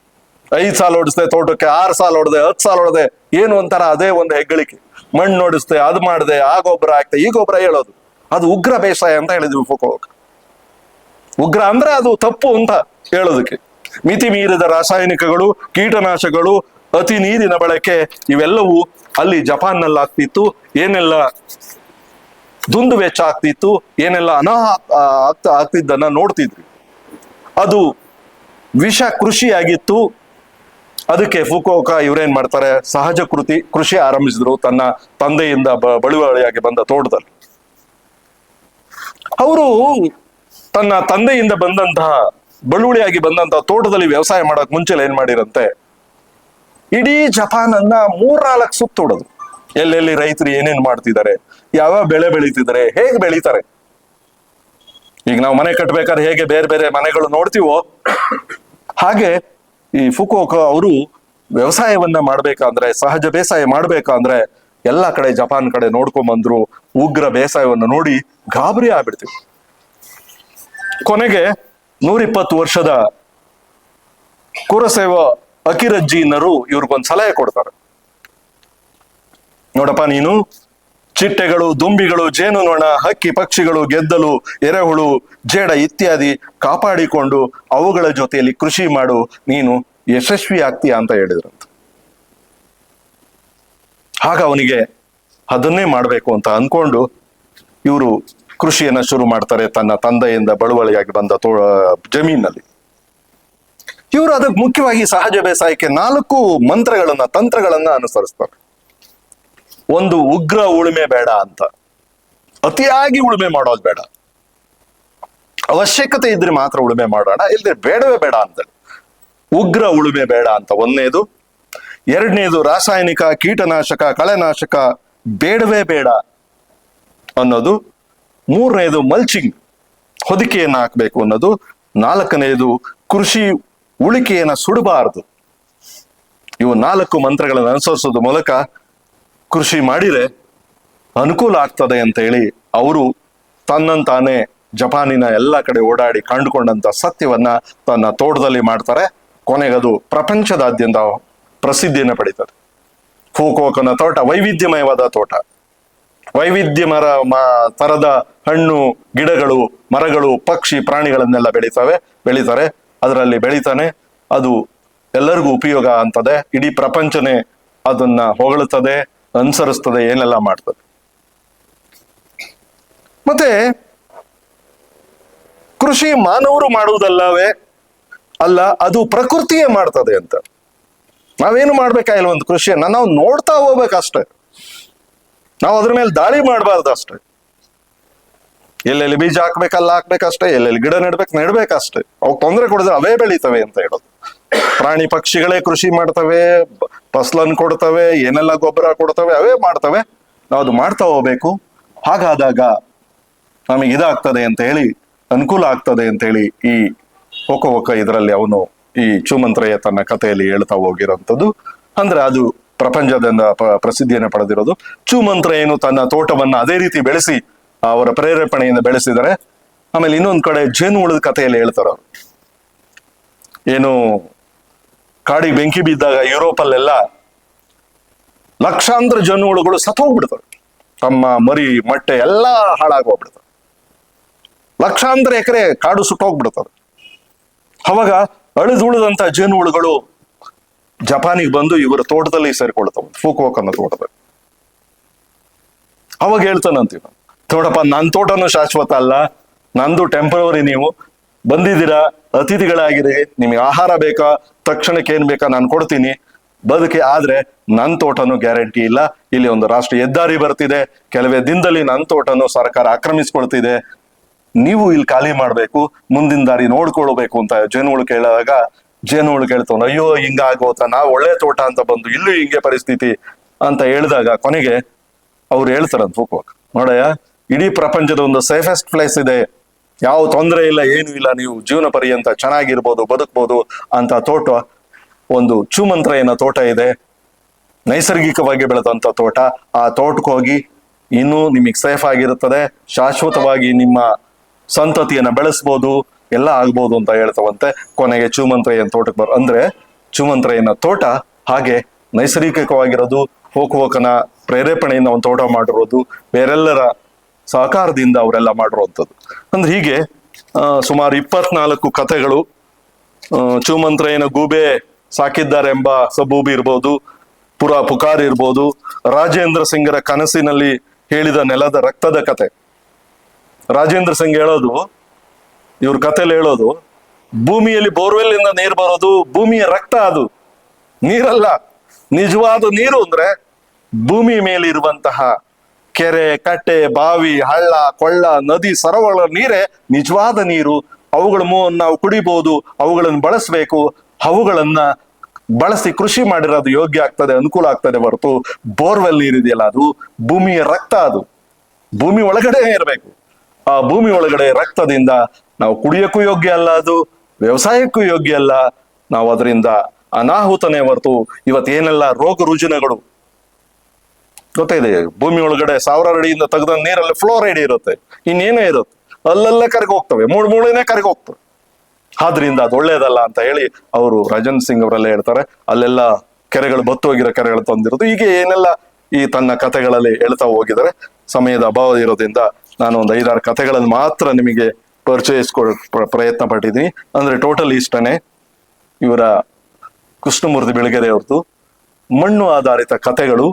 5 ಸಾಲ ಹೊಡಿಸ್ದೆ ತೋಟಕ್ಕೆ, 6 ಸಾಲ ಹೊಡೆದೆ, 10 ಸಾಲ ಹೊಡೆದೆ, ಏನು ಒಂಥರ ಅದೇ ಒಂದು ಹೆಗ್ಗಳಿಕೆ. ಮಣ್ಣು ನೋಡಿಸ್ದೆ, ಅದು ಮಾಡಿದೆ, ಆ ಗೊಬ್ಬರ ಹಾಕ್ತೆ, ಈ ಗೊಬ್ಬರ ಹೇಳೋದು, ಅದು ಉಗ್ರ ಬೇಸಾಯ ಅಂತ ಹೇಳಿದ್ವಿ ಫುಕುವೋಕ. ಉಗ್ರ ಅಂದ್ರೆ ಅದು ತಪ್ಪು ಅಂತ ಹೇಳೋದಕ್ಕೆ. ಮಿತಿ ಮೀರಿದ ರಾಸಾಯನಿಕಗಳು, ಕೀಟನಾಶಕಗಳು, ಅತಿ ನೀರಿನ ಬಳಕೆ, ಇವೆಲ್ಲವೂ ಅಲ್ಲಿ ಜಪಾನ್ನಲ್ಲಿ ಆಗ್ತಿತ್ತು. ಏನೆಲ್ಲ ದುಂದು ವೆಚ್ಚ ಆಗ್ತಿತ್ತು, ಏನೆಲ್ಲ ಆಗ್ತಿದ್ದನ್ನ ನೋಡ್ತಿದ್ವಿ. ಅದು ವಿಷ ಕೃಷಿ ಆಗಿತ್ತು. ಅದಕ್ಕೆ ಫುಕುವೋಕ ಇವ್ರೇನ್ ಮಾಡ್ತಾರೆ, ಸಹಜ ಕೃಷಿ ಆರಂಭಿಸಿದ್ರು ತನ್ನ ತಂದೆಯಿಂದ ಬಳುವಳಿಯಾಗಿ ಬಂದ ತೋಟದಲ್ಲಿ. ಅವರು ತನ್ನ ತಂದೆಯಿಂದ ಬಳುವಳಿಯಾಗಿ ಬಂದಂತಹ ತೋಟದಲ್ಲಿ ವ್ಯವಸಾಯ ಮಾಡಕ್ ಮುಂಚೆ ಏನ್ ಮಾಡಿರಂತೆ, ಇಡೀ ಜಪಾನ್ ಅನ್ನ 3-4 ಸುತ್ತ ಹೊಡೋದು. ಎಲ್ಲೆಲ್ಲಿ ರೈತರು ಏನೇನ್ ಮಾಡ್ತಿದ್ದಾರೆ, ಯಾವ ಬೆಳೆ ಬೆಳೀತಿದ್ದಾರೆ, ಹೇಗೆ ಬೆಳೀತಾರೆ. ಈಗ ನಾವು ಮನೆ ಕಟ್ಬೇಕಾದ್ರೆ ಹೇಗೆ ಬೇರೆ ಬೇರೆ ಮನೆಗಳು ನೋಡ್ತೀವೋ ಹಾಗೆ ಈ ಫುಕುವೋಕ ಅವರು ವ್ಯವಸಾಯವನ್ನ ಮಾಡ್ಬೇಕಂದ್ರೆ, ಸಹಜ ಬೇಸಾಯ ಮಾಡ್ಬೇಕಂದ್ರೆ ಎಲ್ಲಾ ಕಡೆ ಜಪಾನ್ ಕಡೆ ನೋಡ್ಕೊಂಡ್ ಉಗ್ರ ಬೇಸಾಯವನ್ನು ನೋಡಿ ಗಾಬರಿ ಆಗ್ಬಿಡ್ತೀವಿ. ಕೊನೆಗೆ 120 ವರ್ಷದ ಕುರೊಸಾವ ಅಕಿರಜ್ಜಿನರು ಇವ್ರಿಗೊಂದು ಸಲಹೆ ಕೊಡ್ತಾರೆ. ನೋಡಪ್ಪ, ನೀನು ಚಿಟ್ಟೆಗಳು, ದುಂಬಿಗಳು, ಜೇನುನೊಣ, ಹಕ್ಕಿ ಪಕ್ಷಿಗಳು, ಗೆದ್ದಲು, ಎರೆಹುಳು, ಜೇಡ ಇತ್ಯಾದಿ ಕಾಪಾಡಿಕೊಂಡು ಅವುಗಳ ಜೊತೆಯಲ್ಲಿ ಕೃಷಿ ಮಾಡು, ನೀನು ಯಶಸ್ವಿ ಆಗ್ತೀಯ ಅಂತ ಹೇಳಿದ್ರಂತ. ಆಗ ಅವನಿಗೆ ಅದನ್ನೇ ಮಾಡ್ಬೇಕು ಅಂತ ಅನ್ಕೊಂಡು ಇವರು ಕೃಷಿಯನ್ನ ಶುರು ಮಾಡ್ತಾರೆ ತನ್ನ ತಂದೆಯಿಂದ ಬಳುವಳಿಯಾಗಿ ಬಂದ ಜಮೀನಲ್ಲಿ. ಇವರು ಅದಕ್ಕೆ ಮುಖ್ಯವಾಗಿ ಸಹಜ ಬೇಸಾಯಕ್ಕೆ 4 ಮಂತ್ರಗಳನ್ನ ತಂತ್ರಗಳನ್ನ ಅನುಸರಿಸ್ತಾರೆ. ಒಂದು, ಉಗ್ರ ಉಳುಮೆ ಬೇಡ ಅಂತ, ಅತಿಯಾಗಿ ಉಳುಮೆ ಮಾಡೋದು ಬೇಡ, ಅವಶ್ಯಕತೆ ಇದ್ರೆ ಮಾತ್ರ ಉಳುಮೆ ಮಾಡೋಣ, ಇಲ್ಲದೆ ಬೇಡವೇ ಬೇಡ ಅಂತ. ಉಗ್ರ ಉಳುಮೆ ಬೇಡ ಅಂತ ಒಂದನೇದು. ಎರಡನೇದು, ರಾಸಾಯನಿಕ ಕೀಟನಾಶಕ ಕಳೆನಾಶಕ ಬೇಡವೇ ಬೇಡ ಅನ್ನೋದು. ಮೂರನೇದು, ಮಲ್ಚಿಂಗ್ ಹೊದಿಕೆಯನ್ನ ಹಾಕ್ಬೇಕು ಅನ್ನೋದು. 4ನೇದು, ಕೃಷಿ ಉಳಿಕೆಯನ್ನ ಸುಡಬಾರದು. ಇವು 4 ಮಂತ್ರಗಳನ್ನು ಅನುಸರಿಸೋದ್ರ ಮೂಲಕ ಕೃಷಿ ಮಾಡಿದ್ರೆ ಅನುಕೂಲ ಆಗ್ತದೆ ಅಂತ ಹೇಳಿ ಅವರು ತನ್ನಂತಾನೆ ಜಪಾನಿನ ಎಲ್ಲ ಕಡೆ ಓಡಾಡಿ ಕಂಡುಕೊಂಡಂತ ಸತ್ಯವನ್ನ ತನ್ನ ತೋಟದಲ್ಲಿ ಮಾಡ್ತಾರೆ. ಕೊನೆಗದು ಪ್ರಪಂಚದಾದ್ಯಂತ ಪ್ರಸಿದ್ಧಿಯನ್ನು ಪಡೀತದೆ. ಫುಕುವೋಕನ ತೋಟ ವೈವಿಧ್ಯಮಯವಾದ ತೋಟ. ವೈವಿಧ್ಯ ತರದ ಹಣ್ಣು ಗಿಡಗಳು, ಮರಗಳು, ಪಕ್ಷಿ, ಪ್ರಾಣಿಗಳನ್ನೆಲ್ಲ ಬೆಳೀತಾರೆ. ಅದರಲ್ಲಿ ಬೆಳೀತಾನೆ, ಅದು ಎಲ್ಲರಿಗೂ ಉಪಯೋಗ ಅಂತದೆ. ಇಡೀ ಪ್ರಪಂಚನೇ ಅದನ್ನ ಹೊಗಳುತ್ತದೆ, ಅನುಸರಿಸ್ತದೆ, ಏನೆಲ್ಲ ಮಾಡ್ತದೆ. ಮತ್ತೆ ಕೃಷಿ ಮಾನವರು ಮಾಡುವುದಲ್ಲವೇ ಅಲ್ಲ, ಅದು ಪ್ರಕೃತಿಯೇ ಮಾಡ್ತದೆ ಅಂತ. ನಾವೇನು ಮಾಡ್ಬೇಕಾಗಿಲ್ಲ, ಒಂದು ಕೃಷಿಯನ್ನ ನಾವು ನೋಡ್ತಾ ಹೋಗ್ಬೇಕಷ್ಟೆ. ನಾವು ಅದ್ರ ಮೇಲೆ ದಾಳಿ ಮಾಡಬಾರ್ದು ಅಷ್ಟೇ. ಎಲ್ಲೆಲ್ಲಿ ಬೀಜ ಹಾಕ್ಬೇಕಲ್ಲ ಹಾಕ್ಬೇಕಷ್ಟೇ, ಎಲ್ಲೆಲ್ಲಿ ಗಿಡ ನೆಡ್ಬೇಕಷ್ಟೇ. ಅವು ತೊಂದರೆ ಕೊಡಿದ್ರೆ ಅವೇ ಬೆಳೀತವೆ ಅಂತ ಹೇಳೋದು. ಪ್ರಾಣಿ ಪಕ್ಷಿಗಳೇ ಕೃಷಿ ಮಾಡ್ತವೆ, ಫಸಲನ್ನು ಕೊಡ್ತವೆ, ಏನೆಲ್ಲ ಗೊಬ್ಬರ ಕೊಡ್ತವೆ, ಅವೇ ಮಾಡ್ತವೆ. ನಾವು ಅದು ಮಾಡ್ತಾ ಹೋಗ್ಬೇಕು. ಹಾಗಾದಾಗ ನಮಗೆ ಇದಾಗ್ತದೆ ಅಂತ ಹೇಳಿ, ಅನುಕೂಲ ಆಗ್ತದೆ ಅಂತ ಹೇಳಿ ಈ ಹೊಕ ಇದರಲ್ಲಿ ಅವನು ಈ ಚೂಮಂತ್ರಯ್ಯ ತನ್ನ ಕಥೆಯಲ್ಲಿ ಹೇಳ್ತಾ ಹೋಗಿರೋಂಥದ್ದು. ಅಂದ್ರೆ ಅದು ಪ್ರಪಂಚದಿಂದ ಪ್ರಸಿದ್ಧಿಯನ್ನು ಪಡೆದಿರೋದು. ಚೂಮಂತ್ರಯ್ಯನು ತನ್ನ ತೋಟವನ್ನ ಅದೇ ರೀತಿ ಬೆಳೆಸಿ ಅವರ ಪ್ರೇರೇಪಣೆಯಿಂದ ಬೆಳೆಸಿದರೆ. ಆಮೇಲೆ ಇನ್ನೊಂದ್ ಕಡೆ ಜೇನುಹುಳದ ಕಥೆಯಲ್ಲಿ ಹೇಳ್ತಾರ ಅವರು. ಏನು ಕಾಡಿಗೆ ಬೆಂಕಿ ಬಿದ್ದಾಗ ಯುರೋಪಲ್ಲೆಲ್ಲ ಲಕ್ಷಾಂತರ ಜೇನುಹುಳುಗಳು ಸತ್ತೋಗ್ಬಿಡ್ತವೆ. ತಮ್ಮ ಮರಿ ಮೊಟ್ಟೆ ಎಲ್ಲ ಹಾಳಾಗೋಗ್ಬಿಡ್ತವೆ. ಲಕ್ಷಾಂತರ ಎಕರೆ ಕಾಡು ಸುಟ್ಟೋಗ್ಬಿಡ್ತದೆ. ಅವಾಗ ಅಳಿದುಳಿದಂತ ಜೇನುಹುಳುಗಳು ಜಪಾನಿಗೆ ಬಂದು ಇವರ ತೋಟದಲ್ಲಿ ಸೇರಿಕೊಳ್ತವೆ, ಫುಕುವೋಕನ ತೋಟದಲ್ಲಿ. ಅವಾಗ ಹೇಳ್ತಾನಂತೀವ, ನೋಡಪ್ಪ, ನನ್ನ ತೋಟನೂ ಶಾಶ್ವತ ಅಲ್ಲ, ನಂದು ಟೆಂಪರವರಿ. ನೀವು ಬಂದಿದ್ದೀರಾ, ಅತಿಥಿಗಳಾಗಿರಿ, ನಿಮಗೆ ಆಹಾರ ಬೇಕಾ, ತಕ್ಷಣಕ್ಕೆ ಏನ್ ಬೇಕಾ ನಾನು ಕೊಡ್ತೀನಿ, ಬದುಕಿ. ಆದ್ರೆ ನನ್ನ ತೋಟನೂ ಗ್ಯಾರಂಟಿ ಇಲ್ಲ. ಇಲ್ಲಿ ಒಂದು ರಾಷ್ಟ್ರೀಯ ಹೆದ್ದಾರಿ ಬರ್ತಿದೆ, ಕೆಲವೇ ದಿನದಲ್ಲಿ ನನ್ನ ತೋಟನೂ ಸರ್ಕಾರ ಆಕ್ರಮಿಸ್ಕೊಳ್ತಿದೆ, ನೀವು ಇಲ್ಲಿ ಖಾಲಿ ಮಾಡ್ಬೇಕು, ಮುಂದಿನ ದಾರಿ ನೋಡ್ಕೊಳ್ಬೇಕು ಅಂತ ಜೇನುಹುಳು ಕೇಳಿದಾಗ ಜೇನುಹುಳು ಕೇಳ್ತಾವ, ಅಯ್ಯೋ ಹಿಂಗಾಗೋತ, ನಾವು ಒಳ್ಳೆ ತೋಟ ಅಂತ ಬಂದು ಇಲ್ಲೂ ಹಿಂಗೆ ಪರಿಸ್ಥಿತಿ ಅಂತ ಹೇಳಿದಾಗ ಕೊನೆಗೆ ಅವ್ರು ಹೇಳ್ತಾರಂತ ಫುಕುವೋಕ, ನೋಡಯ್ಯ, ಇಡೀ ಪ್ರಪಂಚದ ಒಂದು ಸೇಫೆಸ್ಟ್ ಪ್ಲೇಸ್ ಇದೆ, ಯಾವ ತೊಂದರೆ ಇಲ್ಲ, ಏನು ಇಲ್ಲ, ನೀವು ಜೀವನ ಪರ್ಯಂತ ಚೆನ್ನಾಗಿರ್ಬೋದು, ಬದುಕ್ಬೋದು ಅಂತ ತೋಟ, ಒಂದು ಚೂಮಂತ್ರಯ್ಯನ ತೋಟ ಇದೆ, ನೈಸರ್ಗಿಕವಾಗಿ ಬೆಳೆದಂತ ತೋಟ. ಆ ತೋಟಕ್ಕೆ ಹೋಗಿ ಇನ್ನೂ ನಿಮಗೆ ಸೇಫ್ ಆಗಿರುತ್ತದೆ, ಶಾಶ್ವತವಾಗಿ ನಿಮ್ಮ ಸಂತತಿಯನ್ನ ಬೆಳೆಸ್ಬೋದು, ಎಲ್ಲ ಆಗ್ಬೋದು ಅಂತ ಹೇಳ್ತಾವಂತೆ. ಕೊನೆಗೆ ಚೂಮಂತ್ರಯ್ಯನ ತೋಟಕ್ಕೆ ಅಂದ್ರೆ ಚೂಮಂತ್ರಯ್ಯನ ತೋಟ ಹಾಗೆ ನೈಸರ್ಗಿಕವಾಗಿರೋದು, ಫುಕುವೋಕನ ಪ್ರೇರೇಪಣೆಯಿಂದ ಒಂದು ತೋಟ ಮಾಡಿರೋದು, ಬೇರೆಲ್ಲರ ಸಹಕಾರದಿಂದ ಅವರೆಲ್ಲ ಮಾಡಿರುವಂಥದ್ದು. ಅಂದ್ರೆ ಹೀಗೆ ಸುಮಾರು 24 ಕಥೆಗಳು. ಚೂಮಂತ್ರಯ್ಯನ ಗೂಬೆ ಸಾಕಿದ್ದಾರೆಂಬ ಸಬೂಬಿ ಇರ್ಬೋದು, ಪುಕಾರ್ ಇರ್ಬೋದು, ರಾಜೇಂದ್ರ ಸಿಂಗರ ಕನಸಿನಲ್ಲಿ ಹೇಳಿದ ನೆಲದ ರಕ್ತದ ಕತೆ. ರಾಜೇಂದ್ರ ಸಿಂಗ್ ಹೇಳೋದು, ಇವ್ರ ಕಥೆಯಲ್ಲಿ ಹೇಳೋದು, ಭೂಮಿಯಲ್ಲಿ ಬೋರ್ವೆಲ್ ಇಂದ ನೀರು ಬರೋದು ಭೂಮಿಯ ರಕ್ತ, ಅದು ನೀರಲ್ಲ. ನಿಜವಾದ ನೀರು ಅಂದ್ರೆ ಭೂಮಿ ಮೇಲೆ ಇರುವಂತಹ ಕೆರೆ, ಕಟ್ಟೆ, ಬಾವಿ, ಹಳ್ಳ, ಕೊಳ್ಳ, ನದಿ, ಸರೋವರ ನೀರೇ ನಿಜವಾದ ನೀರು. ಅವುಗಳ ನಾವು ಕುಡಿಬಹುದು, ಅವುಗಳನ್ನು ಬಳಸಬೇಕು, ಅವುಗಳನ್ನ ಬಳಸಿ ಕೃಷಿ ಮಾಡಿರೋದು ಯೋಗ್ಯ ಆಗ್ತದೆ, ಅನುಕೂಲ ಆಗ್ತದೆ ಹೊರತು ಬೋರ್ವೆಲ್ ನೀರಿದೆಯಲ್ಲ ಅದು ಭೂಮಿಯ ರಕ್ತ, ಅದು ಭೂಮಿ ಒಳಗಡೆ ಇರಬೇಕು. ಆ ಭೂಮಿ ಒಳಗಡೆ ರಕ್ತದಿಂದ ನಾವು ಕುಡಿಯಕ್ಕೂ ಯೋಗ್ಯ ಅಲ್ಲ, ಅದು ವ್ಯವಸಾಯಕ್ಕೂ ಯೋಗ್ಯ ಅಲ್ಲ. ನಾವು ಅದರಿಂದ ಅನಾಹುತನೇ ಹೊರತು ಇವತ್ತೇನೆಲ್ಲ ರೋಗ ರುಜಿನಗಳು ಗೊತ್ತಿದೆ. ಭೂಮಿ ಒಳಗಡೆ 1000 ಅಡಿಯಿಂದ ತೆಗೆದ ನೀರಲ್ಲಿ ಫ್ಲೋರೈಡ್ ಇರುತ್ತೆ, ಇನ್ನೇನೇ ಇರುತ್ತೆ, ಅಲ್ಲೆಲ್ಲ ಕರಗಿ ಹೋಗ್ತವೆ, ಮೂಳೆನೇ ಕರಗಿ ಹೋಗ್ತವೆ. ಆದ್ರಿಂದ ಅದು ಒಳ್ಳೇದಲ್ಲ ಅಂತ ಹೇಳಿ ಅವರು ರಾಜೇಂದ್ರ ಸಿಂಗ್ ಅವರೆಲ್ಲ ಹೇಳ್ತಾರೆ. ಅಲ್ಲೆಲ್ಲ ಕೆರೆಗಳು ಬತ್ತೋಗಿರೋ ಕೆರೆಗಳು ತಂದಿರೋದು, ಹೀಗೆ ಏನೆಲ್ಲ ಈ ತನ್ನ ಕಥೆಗಳಲ್ಲಿ ಹೇಳ್ತಾ ಹೋಗಿದ್ದಾರೆ. ಸಮಯದ ಅಭಾವ ಇರೋದ್ರಿಂದ ನಾನು ಒಂದು 5-6 ಕಥೆಗಳನ್ನು ಮಾತ್ರ ನಿಮಗೆ ಪರಿಚಯಿಸ್ಕೊಳ್ಳೋ ಪ್ರಯತ್ನ ಪಟ್ಟಿದ್ದೀನಿ. ಅಂದ್ರೆ ಟೋಟಲ್ ಇಷ್ಟನೇ. ಇವರ ಕೃಷ್ಣಮೂರ್ತಿ ಬೆಳಗೆರೆ ಅವ್ರದ್ದು ಮಣ್ಣು ಆಧಾರಿತ ಕಥೆಗಳು,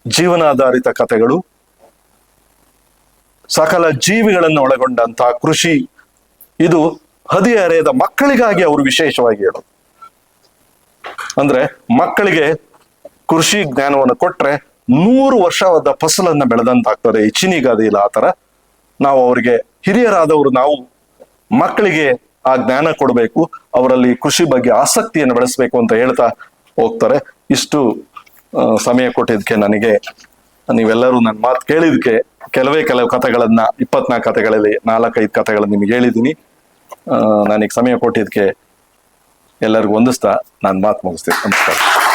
ಜೀವನ ಆಧಾರಿತ ಕಥೆಗಳು, ಸಕಲ ಜೀವಿಗಳನ್ನು ಒಳಗೊಂಡಂತಹ ಕೃಷಿ, ಇದು ಹದಿಹರೆಯದ ಮಕ್ಕಳಿಗಾಗಿ ಅವರು ವಿಶೇಷವಾಗಿ ಹೇಳೋದು. ಅಂದ್ರೆ ಮಕ್ಕಳಿಗೆ ಕೃಷಿ ಜ್ಞಾನವನ್ನು ಕೊಟ್ರೆ 100 ವರ್ಷದ ಫಸಲನ್ನ ಬೆಳೆದಂತಾಗ್ತದೆ. ಈ ಚಿನಿಗಾದಿಲ್ಲ ಆ ತರ ನಾವು ಅವರಿಗೆ ಹಿರಿಯರಾದವರು ನಾವು ಮಕ್ಕಳಿಗೆ ಆ ಜ್ಞಾನ ಕೊಡಬೇಕು, ಅವರಲ್ಲಿ ಕೃಷಿ ಬಗ್ಗೆ ಆಸಕ್ತಿಯನ್ನು ಬೆಳೆಸಬೇಕು ಅಂತ ಹೇಳ್ತಾ ಹೋಗ್ತಾರೆ. ಇಷ್ಟು ಸಮಯ ಕೊಟ್ಟಿದ್ದಕ್ಕೆ ನನಗೆ, ನೀವೆಲ್ಲರೂ ನನ್ನ ಮಾತು ಕೇಳಿದಕ್ಕೆ, ಕೆಲವು ಕಥೆಗಳನ್ನ 24 ಕಥೆಗಳಲ್ಲಿ 4-5 ಕಥೆಗಳನ್ನ ನಿಮ್ಗೆ ಹೇಳಿದ್ದೀನಿ. ನನಗೆ ಸಮಯ ಕೊಟ್ಟಿದ್ದಕ್ಕೆ ಎಲ್ಲರಿಗೂ ವಂದಿಸ್ತಾ ನಾನು ಮಾತು ಮುಗಿಸ್ತೇನೆ. ನಮಸ್ಕಾರ.